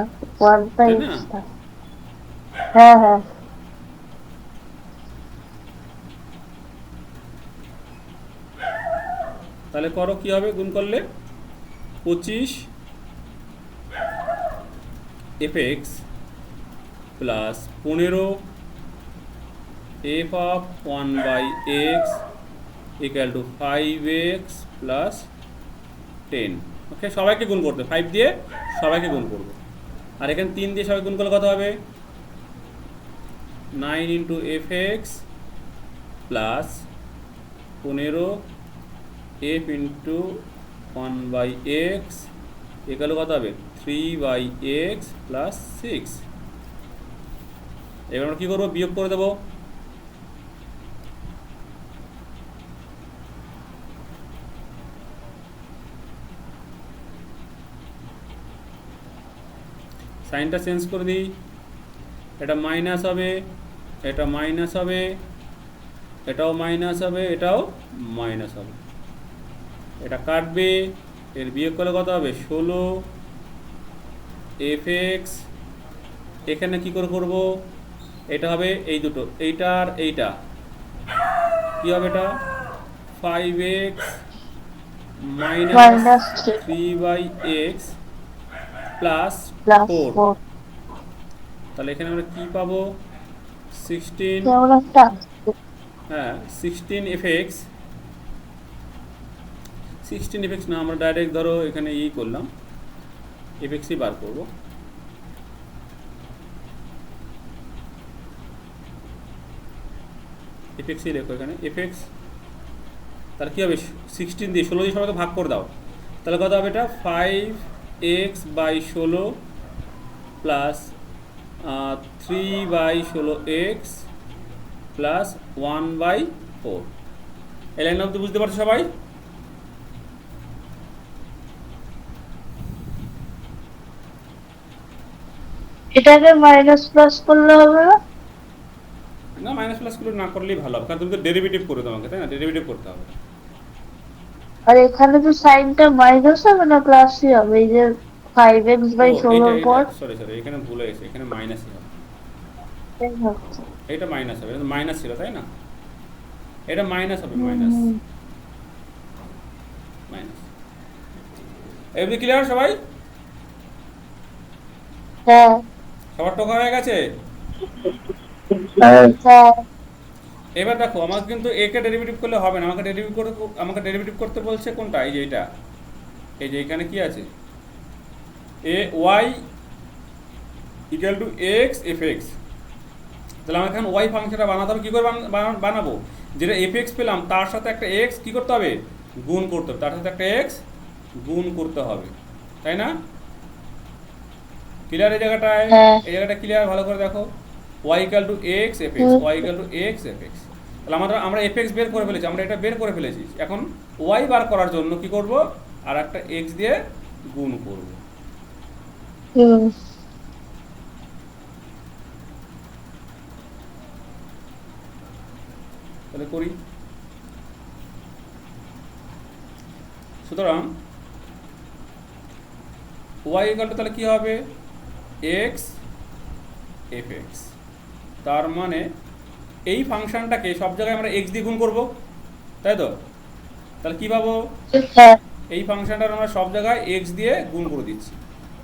তাই না? 1/x টা। হ্যাঁ হ্যাঁ, তাহলে করো, কি হবে গুণ করলে, 25 fx plus 15 f of 1/x equal to 5x plus 10। ওকে, সবাইকে গুণ করতে 5 দিয়ে সবাইকে গুণ করবো, আর এখানে 3 দিয়ে সবাই গুণ করলে কত হবে, 9 into fx plus 15 f into 1/x equal কত হবে, 3/x প্লাস 6। এবার আমরা কী করবো, বিয়োগ করে দেবো। সাইনটা চেঞ্জ করে দিই, এটা মাইনাস হবে, এটা মাইনাস হবে, এটাও মাইনাস হবে, এটাও মাইনাস হবে, এটা কাটবে, এর বিয়োগ করলে কত হবে, 16 fx, এখানে কি করে করব, এটা হবে এই দুটো, এইটা আর এইটা, কি হবে এটা, 5x minus minus 3/x plus plus 4। 4। তাহলে এখানে আমরা কি পাবো, 16, কেমন একটা, হ্যাঁ 16fx, 16fx না, আমরা ডাইরেক্ট ধরো এখানে করলাম, এফএক্সই বার করব। এফএক্সই লেখো এখানে এফএক্স, তাহলে কী হবে 16 দিয়ে 16 দিয়ে সবাইকে ভাগ করে দাও, তাহলে কত হবে এটা 5x/16 প্লাস 3/16x প্লাস 1/4। এই লাইন অবধি বুঝতে পারছো সবাই? এটাকে মাইনাস প্লাস করলে হবে না? না, মাইনাস প্লাস করে না করলেই ভালো হবে, কারণ তুমি তো ডেরিভেটিভ করে তোমাকে, তাই না? ডেরিভেটিভ করতে হবে। আর এখানে তো সাইনটা মাইনাস হবে না প্লাসই হবে, এই যে 5x/16 পর সরি এখানে ভুলে গেছে, এখানে মাইনাসই হবে। এই হচ্ছে। এটা মাইনাস হবে, এটা মাইনাস ছিল তাই না? এটা মাইনাস হবে, মাইনাস মাইনাস। এমনি ক্লিয়ার সবাই? হ্যাঁ সবার টোকা হয়ে গেছে? হ্যাঁ হ্যাঁ এবার দেখো আমাকে কিন্তু এ কে ডেরিভেটিভ করলে হবে না, আমাকে ডেরিভেটিভ করতে বলছে কোনটা, এই যে এটা, এই যে এখানে কি আছে এ y equal to x f x. তাহলে আমার এখানে ওয়াই ফাংশনটা বানাতে হবে, কী করে বানাবো? যেটা এফ এক্স পেলাম তার সাথে একটা এক্স কী করতে হবে, গুণ করতে হবে, তার সাথে একটা এক্স গুণ করতে হবে, তাই না? ক্লিয়ার এই জায়গাটায়? হ্যাঁ। এই জায়গাটা ক্লিয়ার, ভালো করে দেখো। Y equal to x f x, y equal to x f x. তাহলে আমরা এফ এক্স বের করে ফেলেছি, আমরা এটা বের করে ফেলেছি। এখন ওয়াই বার করার জন্য কি করব, আর একটা এক্স দিয়ে গুণ করব। হুম তাহলে করি। সুতরাং ওয়াই ইকুয়াল টু তাহলে কী হবে, এক্স এফ এক্স। তার মানে এই ফাংশনটাকে সব জায়গায় আমরা এক্স দিয়ে গুণ করব, তাই তো? তাহলে কী পাবো, হ্যাঁ এই ফাংশনটার আমরা সব জায়গায় এক্স দিয়ে গুণ করে দিচ্ছি।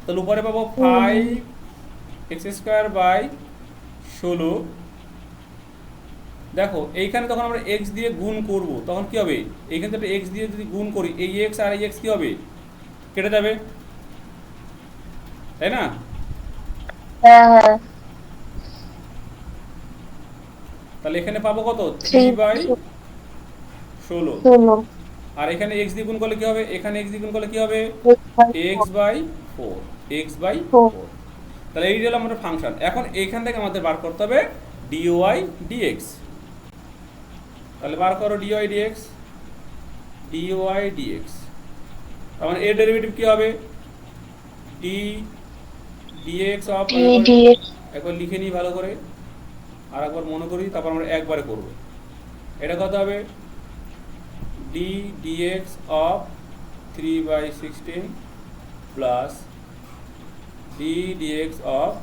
তাহলে উপরে পাবো 5x²/16। দেখো এইখানে তখন আমরা এক্স দিয়ে গুণ করব, তখন কি হবে, এইখানে তো এক্স দিয়ে যদি গুণ করি, এই এক্স আর এই এক্স কী হবে, কেটে যাবে, তাই না? হ্যাঁ হ্যাঁ তাহলে এখানে পাবো কত, 3/16। আর এখানে এক্স দিয়ে গুণ করলে কি হবে, এখানে এক্স দিয়ে গুণ করলে কি হবে, x/4, x/4। তাহলে এই হলো আমাদের ফাংশন। এখন এইখান থেকে আমাদের বার করতে হবে dy dx। তাহলে বার করো dy dx, dy dx। তার মানে এর ডেরিভেটিভ কি হবে, d dx অফ, একবার লিখে নিই ভালো করে, আর একবার মনে করি, তারপর আমরা একবারে করব। এটা কত হবে, d dx of 3/16 plus d dx of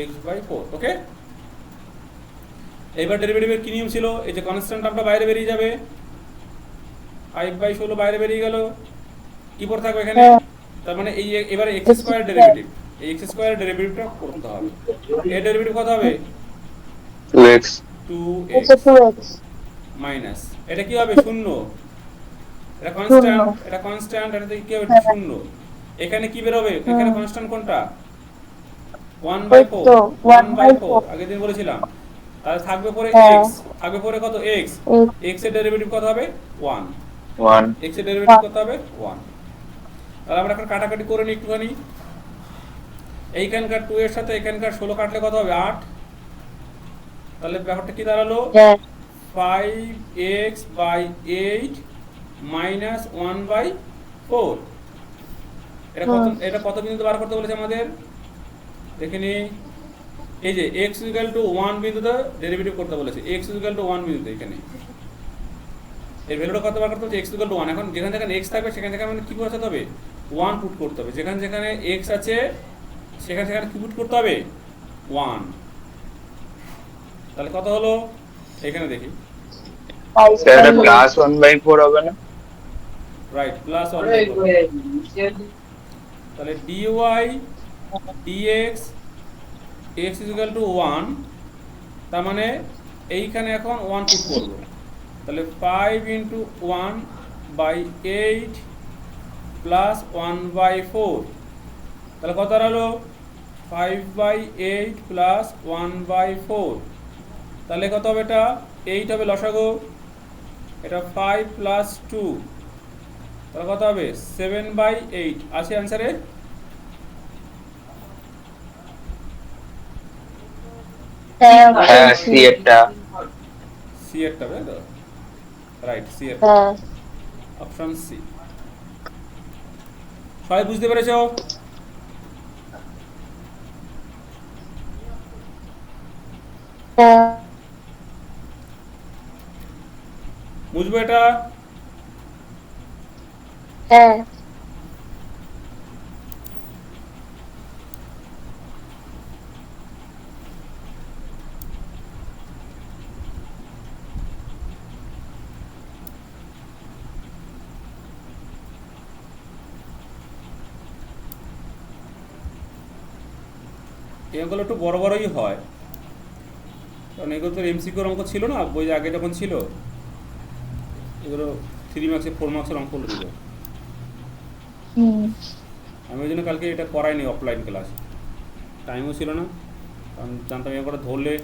x/4। ওকে, এবার ডেরিভেটিভের কি নিয়ম ছিল, এই যে কনস্ট্যান্ট টার্মটা বাইরে বেরিয়ে যাবে, 5/16 বাইরে বেরিয়ে গেল, কি পড়ে থাকবে এখানে, তার মানে এই এবারে x² ডেরিভেটিভ, এই x² ডেরিভেটিভটা করতে হবে। এর ডেরিভেটিভ কত হবে, 2x 2x মাইনাস, এটা কি হবে, শূন্য। এটা কনস্ট্যান্ট, এটা কনস্ট্যান্ট, এটাতে কি হবে, শূন্য। এখানে কি বের হবে, এখানে কনস্ট্যান্ট কোনটা, 1/4, 1/4 আগের দিন বলেছিলাম। তাহলে থাকবে পরে x, থাকবে পরে কত, x, x এর ডেরিভেটিভ কত হবে, 1, 1 x এর ডেরিভেটিভ কত হবে, 1। তাহলে আমরা এখন কাটাকাটি করে নিই একটুখানি। এইখানকার 2 এর সাথে এখানকার 16 কাটলে কত হবে, 8। তাহলে ব্যাপারটা কি দাঁড়ালো, 5x/8 মাইনাস 1/4। এটা কত, এটা কত বিন্দুতে বার করতে বলেছে আমাদের, দেখে নিই। এই যে x ইকুয়াল টু 1 বিন্দুতে ডেরিভেটিভ করতে বলেছে, x ইকুয়াল টু 1 বিন্দুতে। এখানে এই ভ্যালুটা কত বার করতে হবে, x ইকুয়াল টু 1। এখন যেখানে যেখানে x থাকবে সেখানে সেখানে মানে কি করতে হবে, 1 পুট করতে হবে। যেখানে যেখানে x আছে সেখানে সেখানে কি পুট করতে হবে, 1। তাহলে কত হলো, এখানে দেখি, স্যার এটা প্লাস 1/4 হবে না, রাইট, প্লাস 1। তাহলে dy dx x is equal to 1, তার মানে এইখানে এখন 1 পুট করব। তাহলে 5 × 1/8 প্লাস 1/4, তাহলে কত দাঁড়ালো 5/8 প্লাস 1/4, তাহলে কত হবে এটা 8 হবে লসাগু, এটা 5 প্লাস 2, তাহলে কত হবে 7/8 আছে অ্যান্সারে। হ্যাঁ হ্যাঁ সি এরটা। সি এরটা তাই তো, রাইট, সি এরটা, হ্যাঁ অপশন সি। সবাই বুঝতে পেরেছো? হ্যাঁ বুঝবো এটা? হ্যাঁ এই অঙ্কগুলো একটু বড় বড়ই হয়, কারণ এগুলো তো এমসিকিউর অঙ্ক ছিল না বই আগে যখন ছিল, এগুলো 3 মার্কসের 4 মার্কসের অঙ্ক দিল। হুম আমি ওই জন্য কালকে এটা করাইনি অফলাইন ক্লাস, টাইমও ছিল না, কারণ জানতাম এই অঙ্কটা ধরলে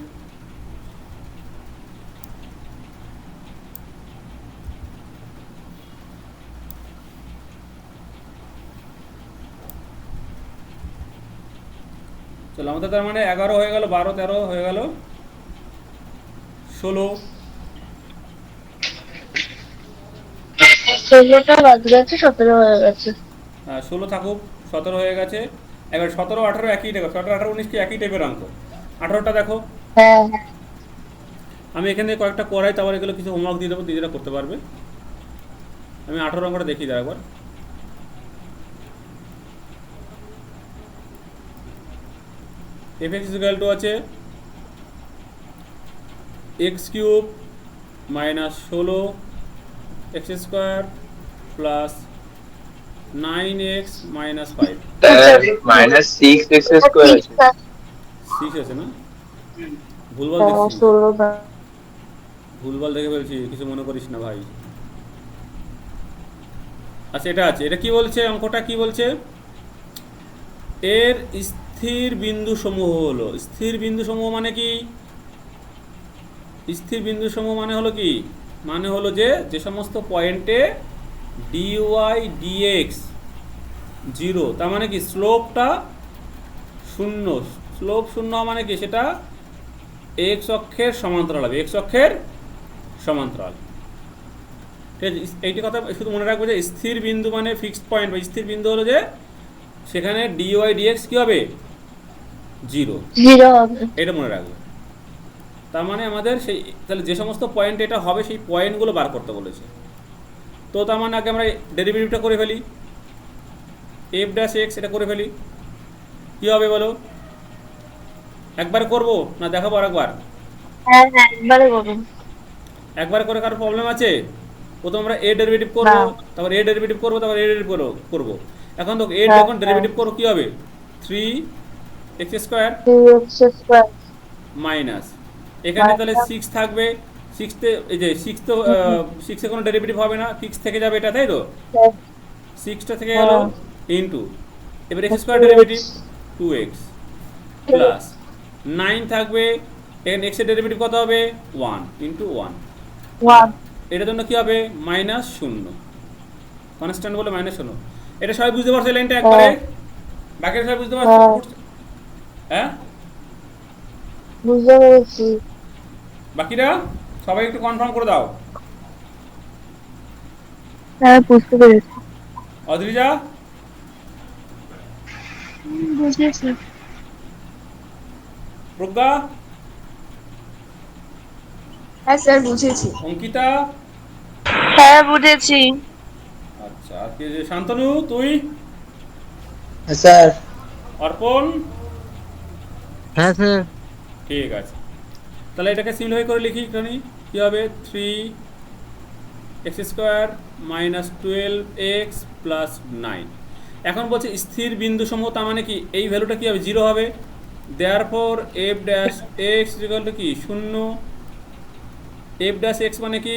চলো আমাদের তার মানে 11 হয়ে গেল, 12, 13 হয়ে গেল, 16, 16টা বাদ গেছে, 17 হয়ে গেছে। 16 থাকুক, 17 হয়ে গেছে। এবার 17, 18 একই টাইপের, 17, 18, 19 কি একই টাইপের অঙ্ক। 18টা দেখো, হ্যাঁ হ্যাঁ আমি এখানে কয়েকটা করাই, তারপর এগুলো কিছু হোমওয়ার্ক দিয়ে দেবো, দিদিরা করতে পারবে। আমি 18 অঙ্কটা দেখিয়ে দেবো একবার। fx ইকুয়াল টু আছে x cube minus 16 x square plus 9x minus 5, minus 6x square আছে। 6 আছে না, ভুলভাল হ্যাঁ দেখছি, 16টা। ভুলভাল দেখে ফেলছি, কিছু মনে করিস না ভাই। আচ্ছা এটা আছে, এটা কি বলছে, অঙ্কটা কি বলছে, এর স্থির বিন্দু সমূহ হলো, স্থির বিন্দু সমূহ মানে কি, স্থির বিন্দু সমূহ মানে হলো কি, মানে হলো যে সমস্ত পয়েন্টে ডিওয়াই ডিএক্স 0, তার মানে কি স্লোপটা 0, স্লোপ 0 মানে কি সেটা এক্স অক্ষের সমান্তরাল হবে, এক্স অক্ষের সমান্তরাল। ঠিক আছে, এইটি কথা শুধু মনে রাখবো যে স্থির বিন্দু মানে ফিক্সড পয়েন্ট, বা স্থির বিন্দু হলো যে সেখানে ডিওয়াই ডিএক্স কি হবে 0, 0 হবে। এটা মনে রাখবো। তার মানে আমাদের সেই, তাহলে যে সমস্ত পয়েন্ট এটা হবে সেই পয়েন্টগুলো বার করতে বলেছে। তো তার মানে আগে আমরা ডেরিভেটিভটা করে ফেলি, এফ ড্যাশ এক্স এটা করে ফেলি, কী হবে বলো, একবার করব না দেখাবো আরেকবার? হ্যাঁ হ্যাঁ একবারে করুন। একবার করে কারো প্রবলেম আছে? প্রথম আমরা এ ডেরিভেটিভ করবো, তারপর এ ডেরিভেটিভ করবো, তারপর এ ডেরিভেটিভ করবো। এখন তো এ যখন ডেরিভেটিভ করবো কী হবে, 3x square 3x square minus, এখানে তাহলে 6 থাকবে, 6তে এই যে 6 তো 6 কোনো ডেরিভেটিভ হবে না, 6 থেকে যাবে এটা, তাই তো 6টা থেকে গেল ইন্টু, এবার x square derivative 2x plus 9 থাকবে, এখানে এক্স এর ডেরিভেটিভ কত হবে 1 ইন্টু 1, 1 এটার জন্য কি হবে মাইনাস 0, কনস্ট্যান্ট বলে মাইনাস 0। এটা সবাই বুঝতে পারছো এই লাইনটা একবারে? বাকিটা সবাই বুঝতে পারছো? হ্যাঁ বুঝতে পেরেছি। বাকিরা সবাই একটু কনফার্ম করে দাও। হ্যাঁ বুঝতে পেরেছি। অদ্রিজা, বুঝেছি। প্রজ্ঞা, হ্যাঁ স্যার বুঝেছি। অঙ্কিতা, হ্যাঁ বুঝেছি। আচ্ছা আর কি যে শান্তনু, তুই? স্যার। অর্পণ? হ্যাঁ স্যার। ঠিক আছে, তাহলে এটাকে সিম্পলিফাই করে লিখি একটুখানি, কী হবে 3x square minus 12x plus 9। এখন বলছে স্থির বিন্দু সমূহ, তার মানে কি এই ভ্যালুটা কী হবে 0 হবে, therefore F dash x equal two কি 0, এফ ড্যাশ এক্স মানে কি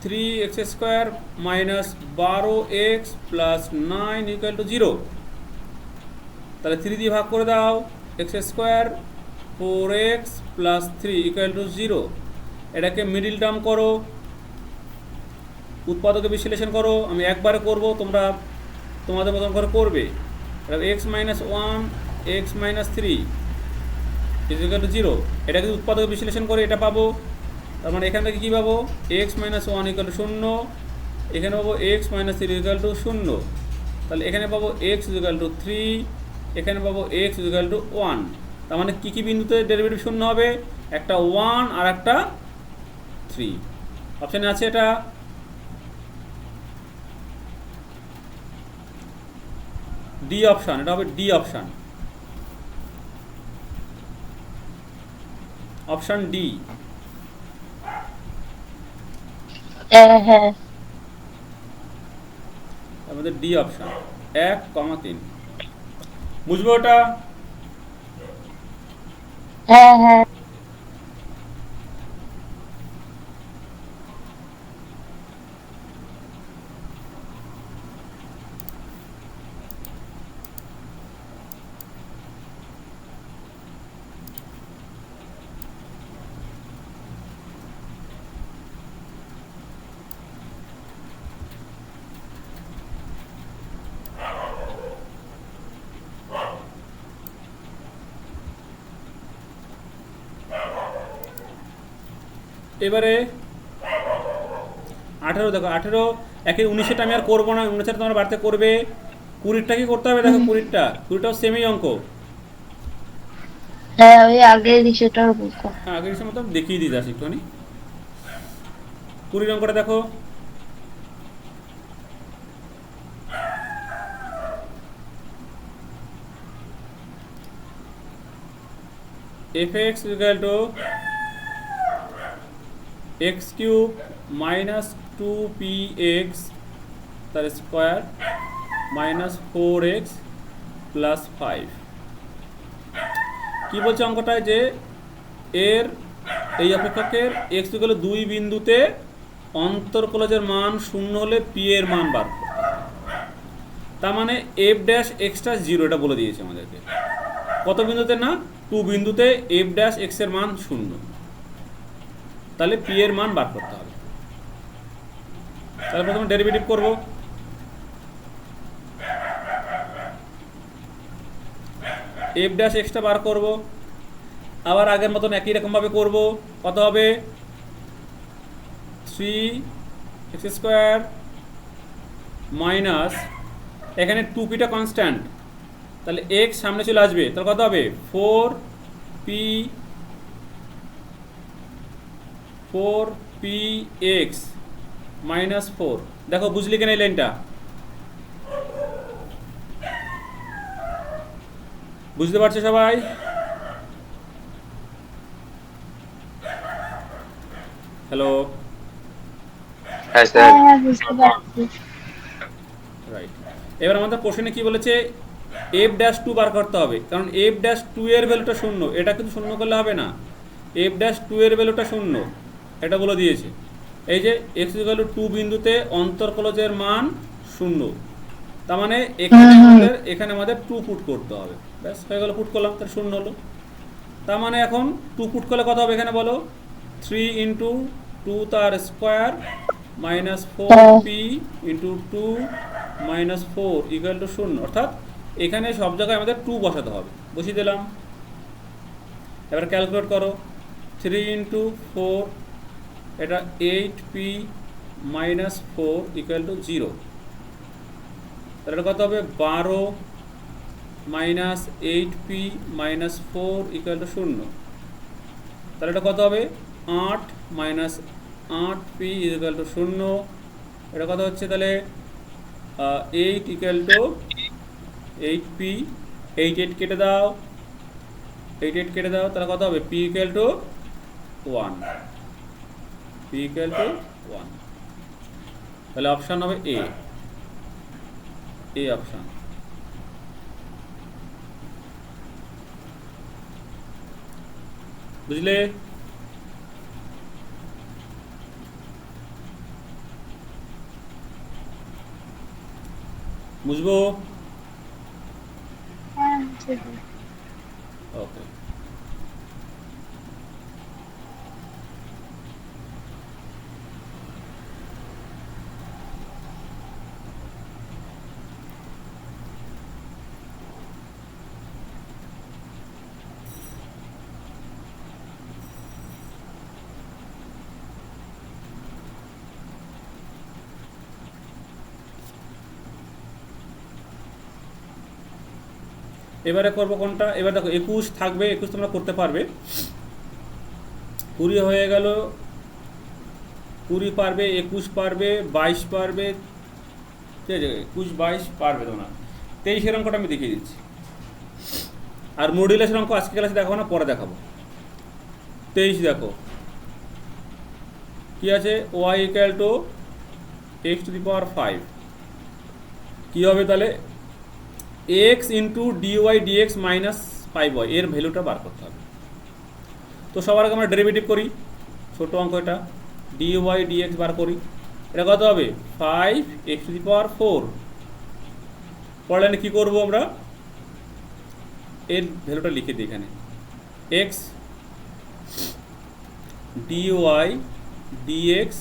3x² minus 12x plus 9 equal to 0। তাহলে 3 দিয়ে ভাগ করে দাও, x² 4x plus 3 equal to 0। এটাকে মিডিল টার্ম করো, উৎপাদকে বিশ্লেষণ করো। আমি একবারে করব, তোমরা তোমাদের মতন করে করবে। x minus 1 x minus 3 equal to 0। এটাকে উৎপাদকে বিশ্লেষণ করে এটা পাবো। তার মানে এখান থেকে কী পাবো, x মাইনাস 1 ইকুয়াল টু 0, এখানে পাবো x মাইনাস 3 ইকুয়াল টু 0। তাহলে এখানে পাবো x ইকুয়াল টু 3, এখানে পাবো x ইকুয়াল টু 1। তার মানে কী কী বিন্দুতে ডেরিভেটিভ শূন্য হবে, একটা 1 আর একটা 3। অপশানে আছে এটা। ডি অপশান, এটা হবে ডি অপশান, অপশান ডি। হ্যাঁ আমাদের ডি অপশান 1,3। বুঝবো ওটা? হ্যাঁ এবারে 18 দেখো, 18 একে 19টা আমি আর করবো না, 19টা তোমরা বাড়িতে করবে। 20টা কি করতে হবে দেখো, 20টাও সেমই অঙ্ক। হ্যাঁ, ওই আগের বিষয়টার বলতো। হ্যাঁ, আগের সময় তো দেখিয়ে দিতে আসি একটুখানি। 20 অঙ্কটা দেখো, fx equal to x cube minus 2px তার স্কোয়ার মাইনাস 4x প্লাস 5। কী বলছে অঙ্কটায়, যে এর এই অপেক্ষকের x ইকুয়াল 2 বিন্দুতে অন্তর্কলজের মান 0 হলে p এর মান বার করতে হবে। তার মানে f ড্যাশ এক্সটা 0, এটা বলে দিয়েছে আমাদেরকে। কত বিন্দুতে না, 2 বিন্দুতে f ড্যাশ x এর মান 0, তাহলে p এর মান বার করতে হবে। তাহলে প্রথমে ডেরিভেটিভ করব। f ড্যাশ এক্সটা বার করব, আবার আগের মতন একই রকমভাবে করব। কত হবে, 3x² মাইনাস, এখানে 2pটা কনস্ট্যান্ট, তাহলে x সামনে চলে আসবে, তাহলে কত হবে 4px মাইনাস 4। দেখো বুঝলি কেন এই লাইনটা, বুঝতে পারছো সবাই? হ্যালো, হ্যাঁ স্যার। বুঝতে পারছি। রাইট। এবার আমাদের কোশ্চেনে কি বলেছে, f ড্যাশ 2 বার করতে হবে, কারণ f ড্যাশ 2 এর ভ্যালুটা 0, এটা কিন্তু 0 করলে হবে না। f ড্যাশ 2 এর ভ্যালুটা 0, এটা বলে দিয়েছে। এই যে x ইকুয়াল টু 2 বিন্দুতে অন্তর্কলজের মান 0, তার মানে এখানে আমাদের 2 পুট করতে হবে। ব্যাস হয়ে গেল, পুট করলাম, তার 0 হলো। তার মানে এখন 2 পুট করলে কত হবে এখানে বলো, 3 ইন্টু 2 তার square minus 4p into 2 minus 4 equal to 0। অর্থাৎ এখানে সব জায়গায় আমাদের 2 বসাতে হবে, বসিয়ে দিলাম। এবার ক্যালকুলেট করো, 3 ইন্টু 4, এটা 8p মাইনাস 4 ইকুয়াল টু 0। তাহলে এটা কত হবে, 12 minus 8p minus 4 equal to 0। তাহলে এটা কত হবে, 8 মাইনাস 8p ইকুয়াল টু 0। এটা কত হচ্ছে তাহলে 8 ইকুয়াল টু 8p, 8 কেটে দাও, 8 কেটে দাও, তাহলে কত হবে, p equal to 1, p equal to 1। তাহলে অপশান হবে এ অপশান। বুঝলে? বুঝবো? হ্যাঁ ঠিক আছে। ওকে। এবারে করবো কোনটা? এবার দেখো 21 থাকবে, 21 তোমরা করতে পারবে। 20 হয়ে গেল, 20 পারবে, 21 পারবে, 22 পারবে, ঠিক আছে, 21 22 পারবে তোমরা। 23 অঙ্কটা আমি দেখিয়ে দিচ্ছি। আর মডুলাসের অঙ্ক আজকে ক্লাসে দেখাবো না, পরে দেখাবো। 23 দেখো কি আছে, y equal to x to the power 5। কী হবে তাহলে? x into dy dx minus 5y, এর ভ্যালুটা বার করতে হবে। তো সবার আগে আমরা ডেরিভেটিভ করি, ছোটো অঙ্ক এটা, ডিওয়াই ডিএক্স বার করি। এটা কত হবে? 5x to the power 4। পড়লে কী করবো আমরা? এর ভ্যালুটা লিখে দিই এখানে, x dy dx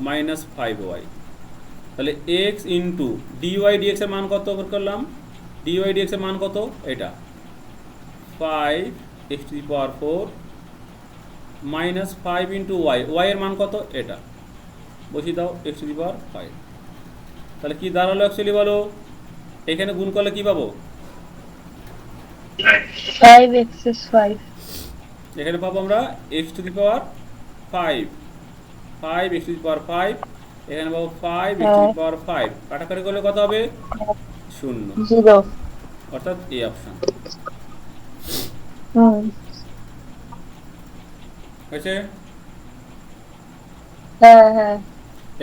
minus 5y। তাহলে x ইন্টু ডিওয়াই ডিএক্সের মান কত বের করলাম? ডিওয়াই ডিএক্সের মান কত? এটা 5x to the power 4 minus 5 into y, ওয়াইয়ের মান কত? এটা বসিয়ে দাও, x টু দি পাওয়ার 5। তাহলে কি দাঁড়ালো অ্যাকচুয়ালি বলো? এখানে গুণ করলে কি পাবো? 5x is 5। এখানে পাবো আমরা x to the power 5, 5x to the power 5। এখানে পাবো 5x টু দি পাওয়ার 5। কাটাকাটি করলে কত হবে? 0, 0। অর্থাৎ এ অপশন হয়েছে। হ্যাঁ হ্যাঁ।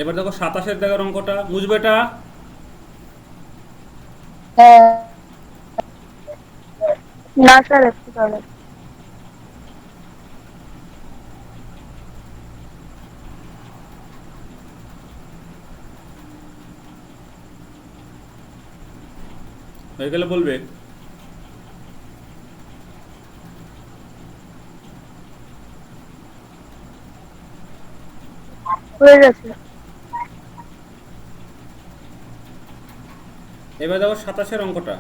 এবার দেখো 27-এর দেখার অঙ্কটা, বুঝবে এটা? হ্যাঁ না স্যার একটু তাহলে। হয়ে গেলে বলবে। হয়ে গেছে। এবার দেখো 27-এর অঙ্কটা,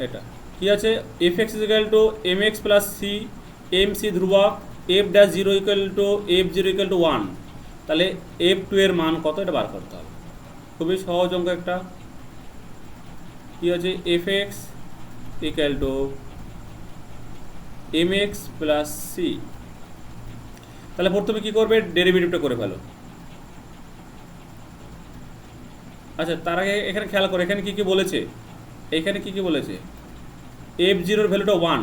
এটা কি আছে? fx equal to mx plus c, m c ধ্রুবক, f dash 0 equal to f0 equal to 1। তাহলে f2 এর মান কত, এটা বার করতে হবে। খুবই সহজ অঙ্ক একটা। কি আছে? fx equal to mx plus c. তাহলে প্রথমে কি করবে? ডেরিভেটিভটা করে ফেলো। আচ্ছা, তার আগে এখানে খেয়াল করো, এখানে কি কি বলেছে? এইখানে কি কি বলেছে? f0 এর ভ্যালুটা 1,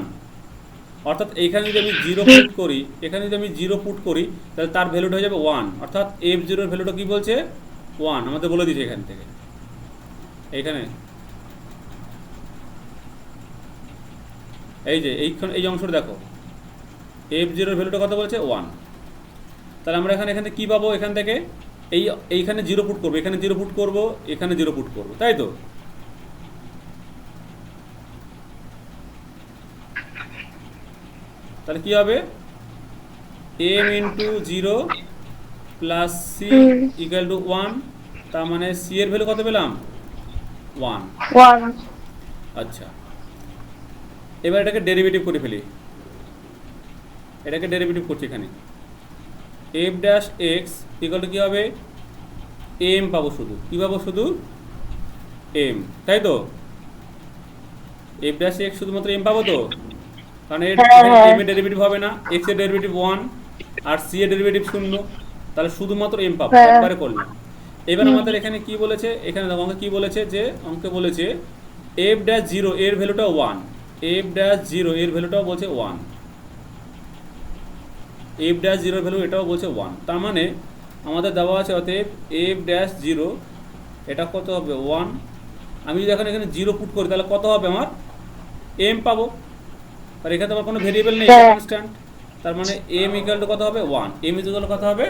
অর্থাৎ এইখানে যদি আমি 0 পুট করি, এখানে যদি আমি 0 পুট করি, তাহলে তার ভ্যালুটা হয়ে যাবে 1, অর্থাৎ f0 এর ভ্যালুটা কি বলছে? 1 আমাদের বলে দিয়েছে এখান থেকে। এইখানে এই যে এই অংশটা দেখো, f0 এর ভ্যালুটা কত বলছে? 1। তাহলে আমরা এখানে কি পাবো? এখান থেকে এইখানে 0 পুট করবো, এখানে 0 পুট করবো, এখানে 0 পুট করবো, তাই তো? তাহলে কি হবে? m into 0 plus c equal to 1। তার মানে সি এর ভ্যালু কত পেলাম? 1। আচ্ছা, এবার এটাকে ডেরিভেটিভ করে ফেলি। এটাকে ডেরিভেটিভ করছি এখানে, f dash x equal to কী হবে? m পাবো, শুধু কী পাবো? শুধু m, তাই তো? f ড্যাশ এক্স শুধুমাত্র m পাবো তো, কারণ এর m এর ডেরিভেটিভ হবে না, x এর ডেরিভেটিভ 1 আর c এর ডেরিভেটিভ 0, তাহলে শুধুমাত্র m পাবো। একবারে করলাম। এবার আমাদের এখানে কি বলেছে? এখানে দেখো অঙ্কে কি বলেছে, যে অঙ্কে বলেছে f ড্যাশ 0 এর ভ্যালুটা 1, f ড্যাশ 0 এর ভ্যালুটাও বলছে 1, f ড্যাশ 0 এর ভ্যালু এটাও বলছে 1। তার মানে আমাদের দেওয়া আছে, অতএব f ড্যাশ 0 এটা কত হবে? 1। আমি যদি এখানে 0 পুট করি, তাহলে কত হবে? আমার m পাবো। আর এখানে তো আমার কোনো ভেরিয়েবল নেই, কনস্ট্যান্ট। তার মানে এম ইকুয়াল টু কত হবে 1, এম ইকুয়াল কত হবে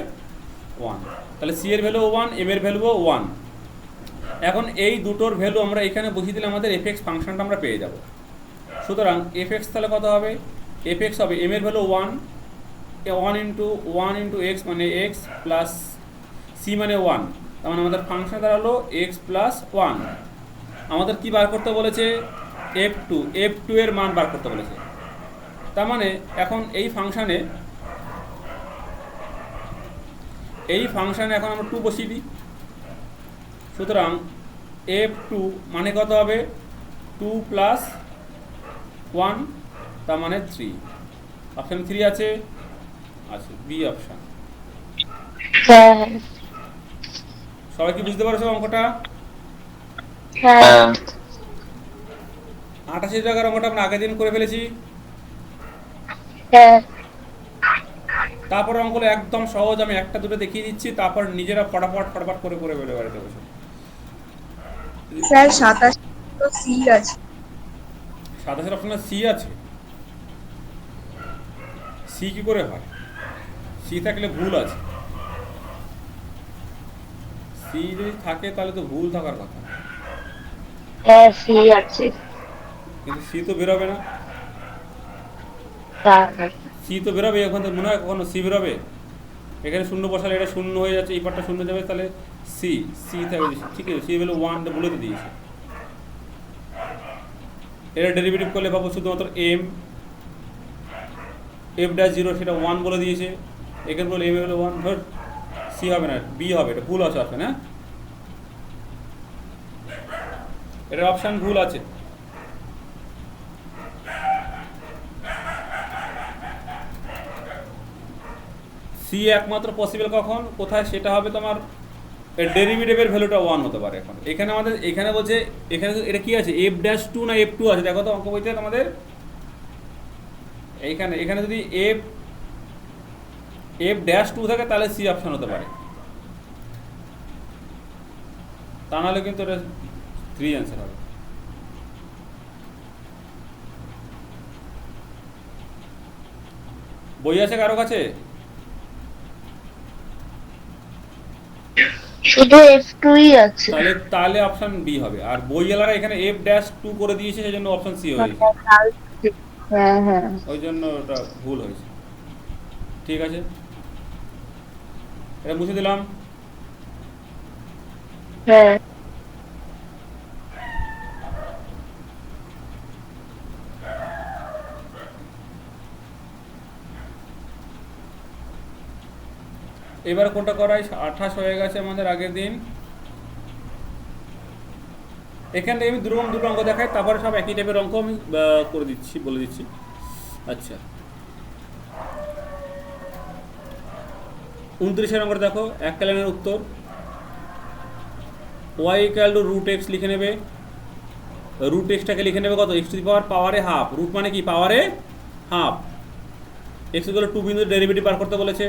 1, তাহলে সি এর ভ্যালু 1, এম এর ভ্যালু 1। এখন এই দুটোর ভ্যালু আমরা এখানে বসিয়ে দিলে আমাদের এফএক্স ফাংশনটা আমরা পেয়ে যাব। সুতরাং এফএক্স তাহলে কত হবে, এফএক্স হবে এম এর ভ্যালু 1, 1 ইন্টু এক্স মানে এক্স প্লাস সি মানে 1, তার মানে আমাদের ফাংশন দাঁড়ালো এক্স প্লাস 1। আমাদের কি বার করতে বলেছে, f2 এর মান বার করতে বলেছে। তার মানে এখন এই ফাংশানে এখন আমরা 2 বসিয়ে দিই। সুতরাং f2 মানে কত হবে 2 প্লাস 1, তার মানে 3। অপশান 3 আছে, বি অপশান। হ্যাঁ সবাই কি বুঝতে পারছো অঙ্কটা? হ্যাঁ হ্যাঁ 88 জায়গার অঙ্কটা আমরা আগের দিন করে ফেলেছি। হ্যাঁ তারপরে অঙ্কগুলো একদম সহজ, আমি একটা দুটো দেখিয়ে দিচ্ছি, তারপর নিজেরা ফটাফট করে বেরো বাড়িতে বসে। স্যার 27 তো সি আছে। 27 অপশনে সি আছে, সি কি করে হয়? সি থাকলে ভুল আছে, সি যদি থাকে তাহলে তো ভুল থাকার কথা, হ্যাঁ সি আছে। কিন্তু সি তো বেরোবে না। হ্যাঁ সি তো বেরোবে, ওখান থেকে মনে হয় কখনো সি বেরোবে? এখানে শূন্য বসালে এটা শূন্য হয়ে যাচ্ছে, এই পার্টটা শূন্য যাবে, তাহলে সি থাকবে। ঠিক আছে, সি ভ্যালু 1 বলে তো দিয়েছে। এটা ডেরিভেটিভ করলে পাবো শুধুমাত্র এম, f'0 সেটা 1 বলে দিয়েছে। এখানে বলে এম হলো 1, ধর সি হবে না, বি হবে, এটা ভুল আছে অপশান। হ্যাঁ এটার অপশান ভুল আছে। সি একমাত্র পসিবল কখন, কোথায়, সেটা হবে তোমার ডেরিভেটিভের ভ্যালুটা 1 হতে পারে। এখন এখানে আমাদের এখানে বলছে, এখানে এটা কি আছে, f'2 না f2 আছে, দেখো তো অঙ্ক বইতে তোমাদের। এখানে যদি f'2 থাকে তাহলে সি অপশন হতে পারে, তা নাহলে কিন্তু এটা 3 অ্যান্সার হবে। বই আছে কারো কাছে? শুধু f2 আছে। তাহলে অপশন বি হবে। আর বইওয়ালারা এখানে f'2 করে দিয়েছে, সেই জন্য অপশন সি হয়েছে, হ্যাঁ হ্যাঁ ওই জন্য ওটা ভুল হয়েছে। ঠিক আছে, এটা মুছে দিলাম। হ্যাঁ এবার কোনটা করাই, 28 হয়ে গেছে আমাদের আগের দিন। এখান থেকে আমি দুটো অঙ্ক দেখাই, তারপরে সব একই টাইপের অঙ্ক আমি করে দিচ্ছি, বলে দিচ্ছি। আচ্ছা 29 নম্বর দেখো, এক লাইনের উত্তর। y equal to root x লিখে নেবে। রুট এক্সটাকে লিখে নেবে কত, এক্স টু দি পাওয়ার পাওয়ারে হাফ। রুট মানে কি, পাওয়ারে হাফ। এক্স ইকুয়াল টু 2 বিন্দুর ডেরিভেটিভ বার করতে বলেছে,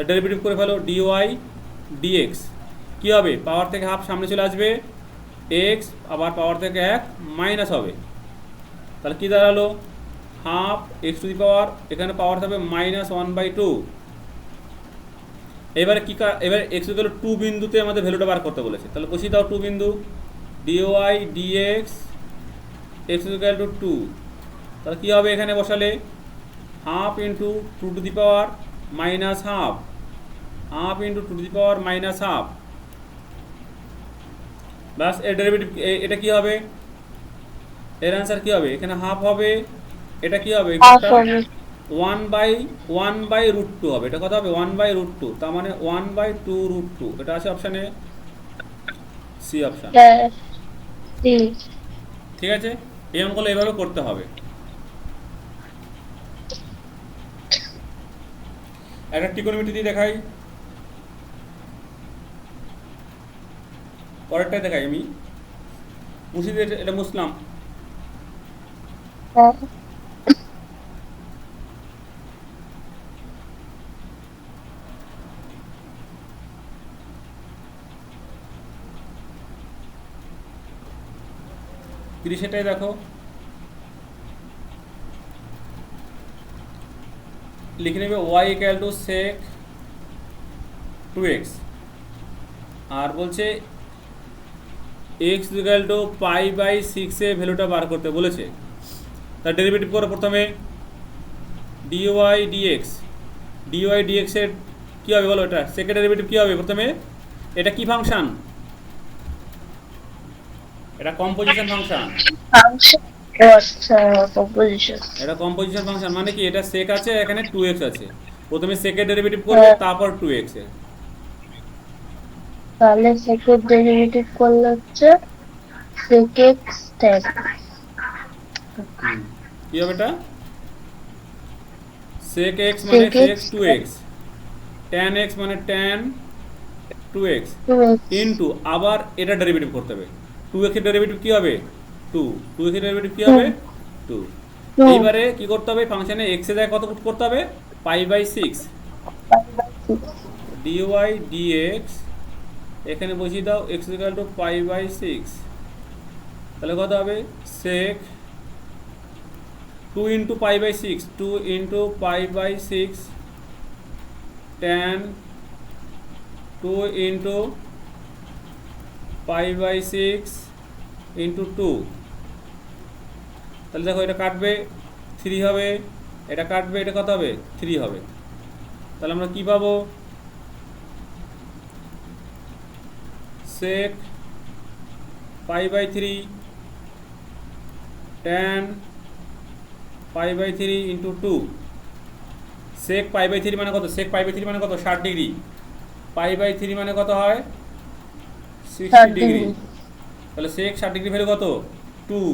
ডেরিভেটিভ করে ফেলো। dy dx কি হবে, পাওয়ার থেকে হাফ সামনে চলে আসবে, এক্স আবার পাওয়ার থেকে 1 মাইনাস হবে, তাহলে কি দাঁড়ালো, হাফ এক্স টু দি পাওয়ার, এখানে পাওয়ার থাকবে -1/2। এবারে এবার এক্স ইকুয়াল টু 2 বিন্দুতে আমাদের ভ্যালুটা বার করতে বলেছে, তাহলে বসিয়ে দাও 2 বিন্দু। dy dx x equal two 2, তাহলে কী হবে, এখানে বসালে half into 2 two the power minus half, half into 2 two the power minus half. ব্যাস, এর ডেরিভেটিভ এটা কি হবে, এর অ্যান্সার কি হবে, এখানে হাফ হবে, এটা কি হবে, 1/√2 হবে, এটা কত হবে 1/√2, তার মানে 1/2√2, এটা আছে অপশানে সি অপশান। ঠিক আছে, এই অঙ্কগুলো এইভাবে করতে হবে। একটা ত্রিকোণমিতি দিয়ে দেখাই, পরেরটাই দেখাই আমি, মুছে দিয়ে এটা মুছলাম। তিরিশেটাই দেখো, লিখে নেবে y equal to sec 2x, আর বলছে x equal to pi by 6 এ ভ্যালুটা বার করতে বলেছে। তার ডেরিভেটিভ করো প্রথমে ডিওয়াই ডিএক্স। ডিওয়াই ডিএক্স এর কী হবে বলো, এটা সেকেন্ড ডেরিভেটিভ কী হবে প্রথমে? এটা কি ফাংশন? এটা কম্পোজিশন ফাংশন। ফাংশন। আচ্ছা, কম্পোজিশন। এটা কম্পোজিশন ফাংশন মানে কি, এটা সেক আছে, এখানে 2x আছে। প্রথমে সেকেন্ড ডেরিভেটিভ করবে, তারপর 2x এর। তাহলে সেকেন্ড ডেরিভেটিভ করলে হচ্ছে sec x tan। কি হবে এটা? sec x মানে sec 2x, tan x মানে tan 2x ইনটু আবার এটা ডেরিভেটিভ করতে হবে। 2x এর ডেরিভেটিভ কি হবে? 2। 2x এর ডেরিভেটিভ কি হবে? 2। এইবারে কি করতে হবে? ফাংশনে x এর জায়গায় কত পুট করতে হবে? পাই বাই 6 dy dx, এখানে বসিয়ে দাও x equal to pi by 6। তাহলে কত হবে? sec 2 into pi by 6, 2 into pi by 6 tan 2 into pi by 6 into 2। তাহলে দেখো এটা কাটবে 3 হবে, এটা কাটবে, এটা কত হবে? 3 হবে। তাহলে আমরা কি পাবো? sec pi by 3 tan pi by 3 into 2। sec pi by 3 মানে কত? sec পাই বাই 3 মানে কত? 60 ডিগ্রি। পাই বাই 3 মানে কত হয়? 60 ডিগ্রি। তাহলে sec 60 ডিগ্রি ভ্যালু কত? 2।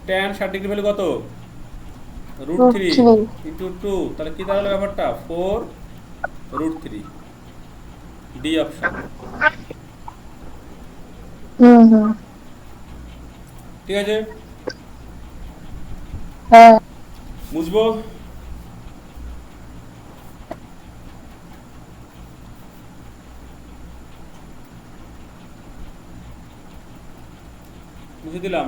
tan 60 ডিগ্রি ভ্যালু কত? √3 ইন্টু 2। তাহলে কি দাঁড়ালো ব্যাপারটা? 4√3। D option. ঠিক আছে, হ্যাঁ। বুঝবো? বুঝে দিলাম।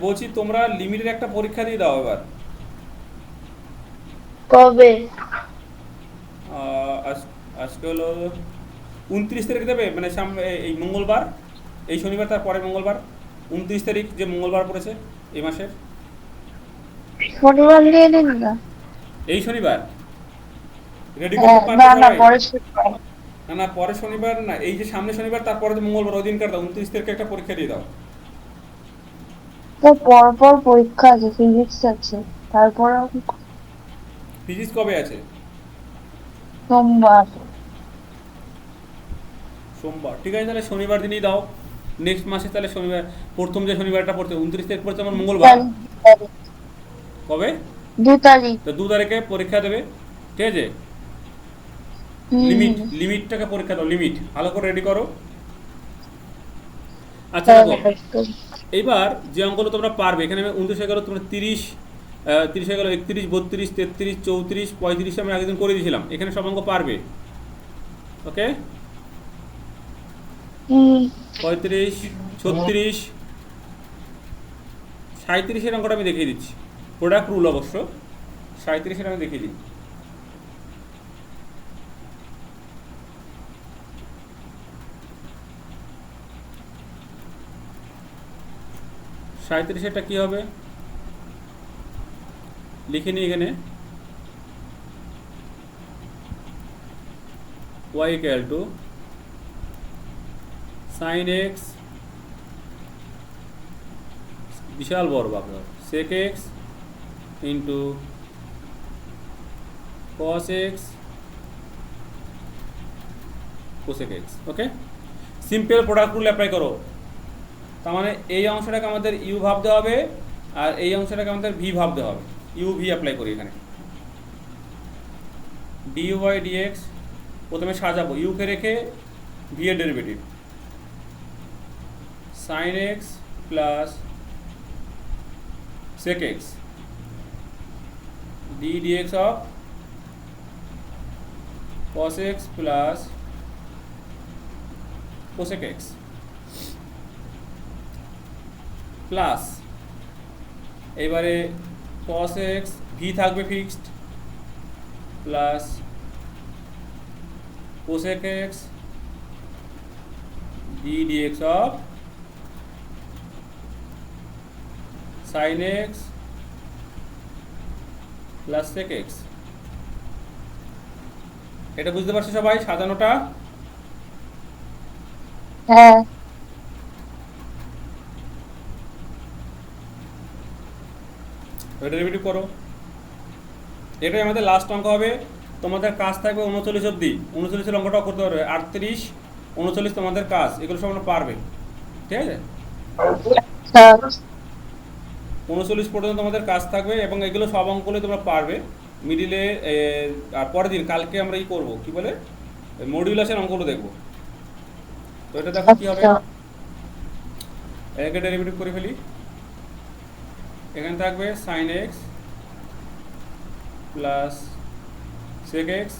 বলছি তোমরা লিমিটের একটা পরীক্ষা দিয়ে দাও এবার। কবে? আজকে হলো 29 তারিখ দেবে, মানে সামনে এই মঙ্গলবার, এই শনিবার তার পরে মঙ্গলবার, 29 তারিখ যে মঙ্গলবার পড়েছে এই মাসের। শনিবার নিয়ে নিন না। এই শনিবার রেডি করতে পারবে না না, সবাই? পরে শনিবার। না না, পরে শনিবার না, এই যে সামনে শনিবার তারপরে যে মঙ্গলবার, ওই দিনকার দাও, 29 তারিখে একটা পরীক্ষা দিয়ে দাও। তো পরপর পরীক্ষা আছে, ফিজিক্স আছে, তারপর ফিজিক্স কবে আছে? সোমবার। সোমবার, ঠিক আছে, তাহলে শনিবার দিনই দাও। নেক্সট মাসে তাহলে শনিবার, প্রথম যে শনিবারটা পড়তে 29 তারিখ পড়ছে আমার মঙ্গলবার। কবে? 2 তারিখ। তো 2 তারিখে পরীক্ষা দেবে, ঠিক আছে? লিমিটটাকে পরীক্ষা দাও, লিমিট ভালো করে রেডি করো। আচ্ছা দেখো, এইবার যে অঙ্কগুলো তোমরা পারবে, এখানে আমি 29 হয়ে গেল, তোমরা 30 হয়ে গেল, 31, 32, 33, 34, 35 আমি আগের দিন করে দিয়েছিলাম। এখানে সব অঙ্ক পারবে, ওকে? 35, 36, 37 অঙ্কটা আমি দেখিয়ে দিচ্ছি। প্রোডাক্ট রুল অবশ্য 37 আমি দেখিয়ে দিই। সাঁত্রিশেরটা কী হবে লিখে নিই এখানে, y equal to sin x, বিশাল বড় বাপরা, sec x into cos x cosec x। ওকে, সিম্পল প্রোডাক্ট রুল অ্যাপ্লাই করো। তার মানে এই অংশটাকে আমাদের ইউ ভাবতে হবে, আর এই অংশটাকে আমাদের ভি ভাবতে হবে। ইউ ভি অ্যাপ্লাই করি এখানে। ডি ওয়াই ডিএক্স প্রথমে সাজাবো, ইউকে রেখে ভি এর derivative, sine x plus sec x d dx of cos x plus cosec x plus এবারে কস এক্স ভি থাকবে fixed plus cosec x d dx of sine x plus sec x. এটা বুঝতে পারছো সবাই সাজানোটা? হ্যাঁ ডেরিভেটিভ করো। এটাই আমাদের লাস্ট অঙ্ক হবে। তোমাদের কাজ থাকবে 39 অবধি। 39-এর অঙ্কটাও করতে পারবে। 38, 39 তোমাদের কাজ, এগুলো সব আমরা পারবে, ঠিক আছে? স্যার 39 পর্যন্ত তোমাদের কাজ থাকবে এবং এগুলো সব অঙ্কগুলো তোমরা পারবে। মিডিলে আর পরের দিন কালকে আমরা ই করবো, কি বলে, মডিউলাসের অঙ্কগুলো দেখবো। তো এটা দেখো কি হবে, আচ্ছা একে ডেরিভেটিভ করে ফেলি। এখানে থাকবে sine x plus sec x.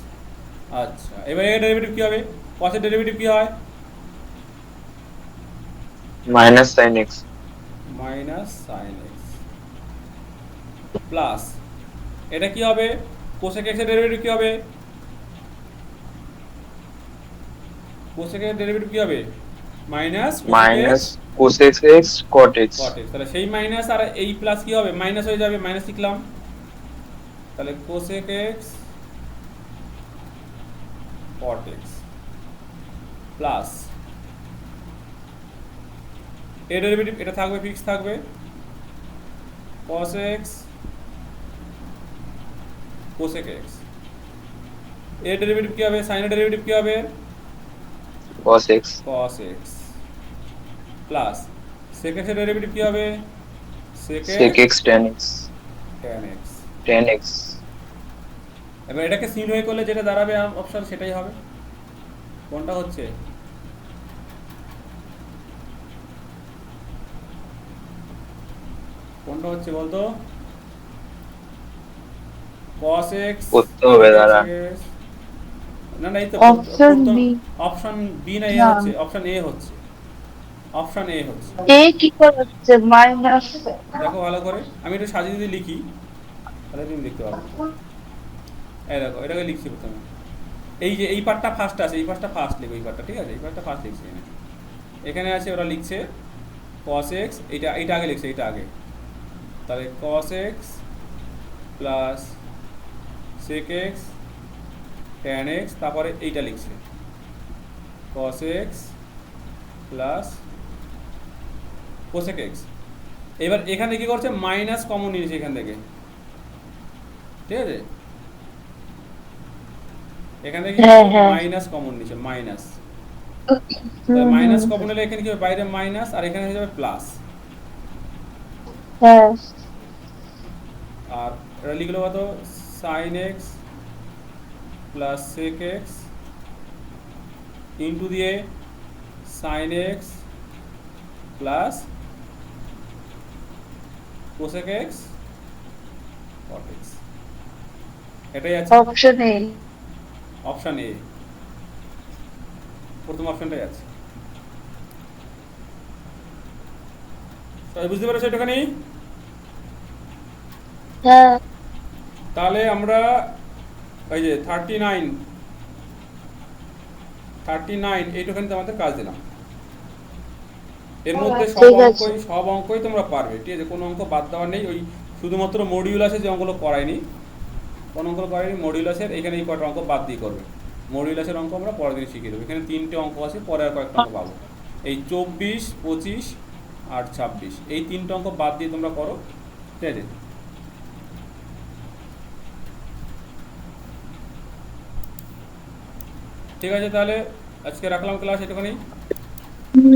আচ্ছা, এবার এর ডেরিভেটিভ কি হবে? কসের ডেরিভেটিভ কি হয়? Minus sine x. Minus sine x plus এটা কি হবে? কোসেক এক্স এর ডেরিভেটিভ কি হবে? কোসেক এর ডেরিভেটিভ কি হবে? Minus minus cosec x cot x. Cot x. তাহলে সেই মাইনাস আর এই প্লাস কি হবে? মাইনাস হয়ে যাবে, মাইনাস লিখলাম। তাহলে cosec x cot x plus এর ডেরিভেটিভ এটা থাকবে, ফিক্স থাকবে, cos x cosec x। এর ডেরিভেটিভ কি হবে? sin এর ডেরিভেটিভ কি হবে? cos x cos x plus sec x এর ডেরিভেটিভ কি হবে? sec sec x x tan x tan x। tan x। এবার এটাকে সিম্পলিফাই করলে যেটা দাঁড়াবে অপশন সেটাই হবে। কোনটা হচ্ছে? কোনটা হচ্ছে বলতো? cos x করতে হবে দাঁড়া। না না, এই তো Option B। অপশন বি না, এ না। হচ্ছে, অপশন এ হচ্ছে, অপশন এ হচ্ছে। এ কি করে হচ্ছে মাইনাস? দেখো ভালো করে, আমি একটু সাজিয়ে যদি লিখি তাহলে তুমি দেখতে পাবে। এই দেখো, এটাকে লিখছি প্রথমে। এই যে এই পার্টটা ফার্স্ট আছে, এই পার্টটা ফার্স্ট লিখো, এই পার্টটা, ঠিক আছে? এই পার্টটা ফার্স্ট লিখছি এখানে। এখানে আছে ওরা লিখছে cos x, এইটা আগে লিখছে, এইটা আগে। তাহলে cos x plus sec x tan x, তারপরে এইটা লিখছে cos x plus cosec x। এবার এখানে কি করছে? মাইনাস কমন নিয়েছে এখান থেকে, ঠিক আছে? এখান থেকে হ্যাঁ, হ্যাঁ। মাইনাস কমন নিয়েছে, মাইনাস। মাইনাস কমন হলে এখানে কি হবে? বাইরে মাইনাস আর এখানে হয়ে যাবে প্লাস। হ্যাঁ আর এটা লিখলো কত? sin x plus sec x into দিয়ে sin x plus cosec x cot x। এটাই আছে অপশন এ। অপশন এ, প্রথম অপশনটাই আছে। সবাই বুঝতে পেরেছো এটাখানি? হ্যাঁ তাহলে আমরা ওই যে 39 এইটুখানিতে আমাদের কাজ দিলাম। এর মধ্যে ঠিক আছে। সব অঙ্কই তোমরা পারবে, ঠিক আছে? কোনো অঙ্ক বাদ দেওয়ার নেই। ওই শুধুমাত্র মডিউলাসের যে অঙ্কগুলো করায়নি, কোন অঙ্কগুলো করায়নি মডিউলাসের, এখানে এই কয়টা অঙ্ক বাদ দিয়ে করবে। মডিউলাসের অঙ্ক আমরা পরের দিন শিখিয়ে দেবো। এখানে 3টে অঙ্ক আছে, পরে আর কয়েকটা অঙ্ক পাবো। এই 24, 25 আর 26, এই 3টে অঙ্ক বাদ দিয়ে তোমরা করো, ঠিক আছে? ঠিক আছে, তাহলে আজকে রাখলাম ক্লাস এটুখানি। হুম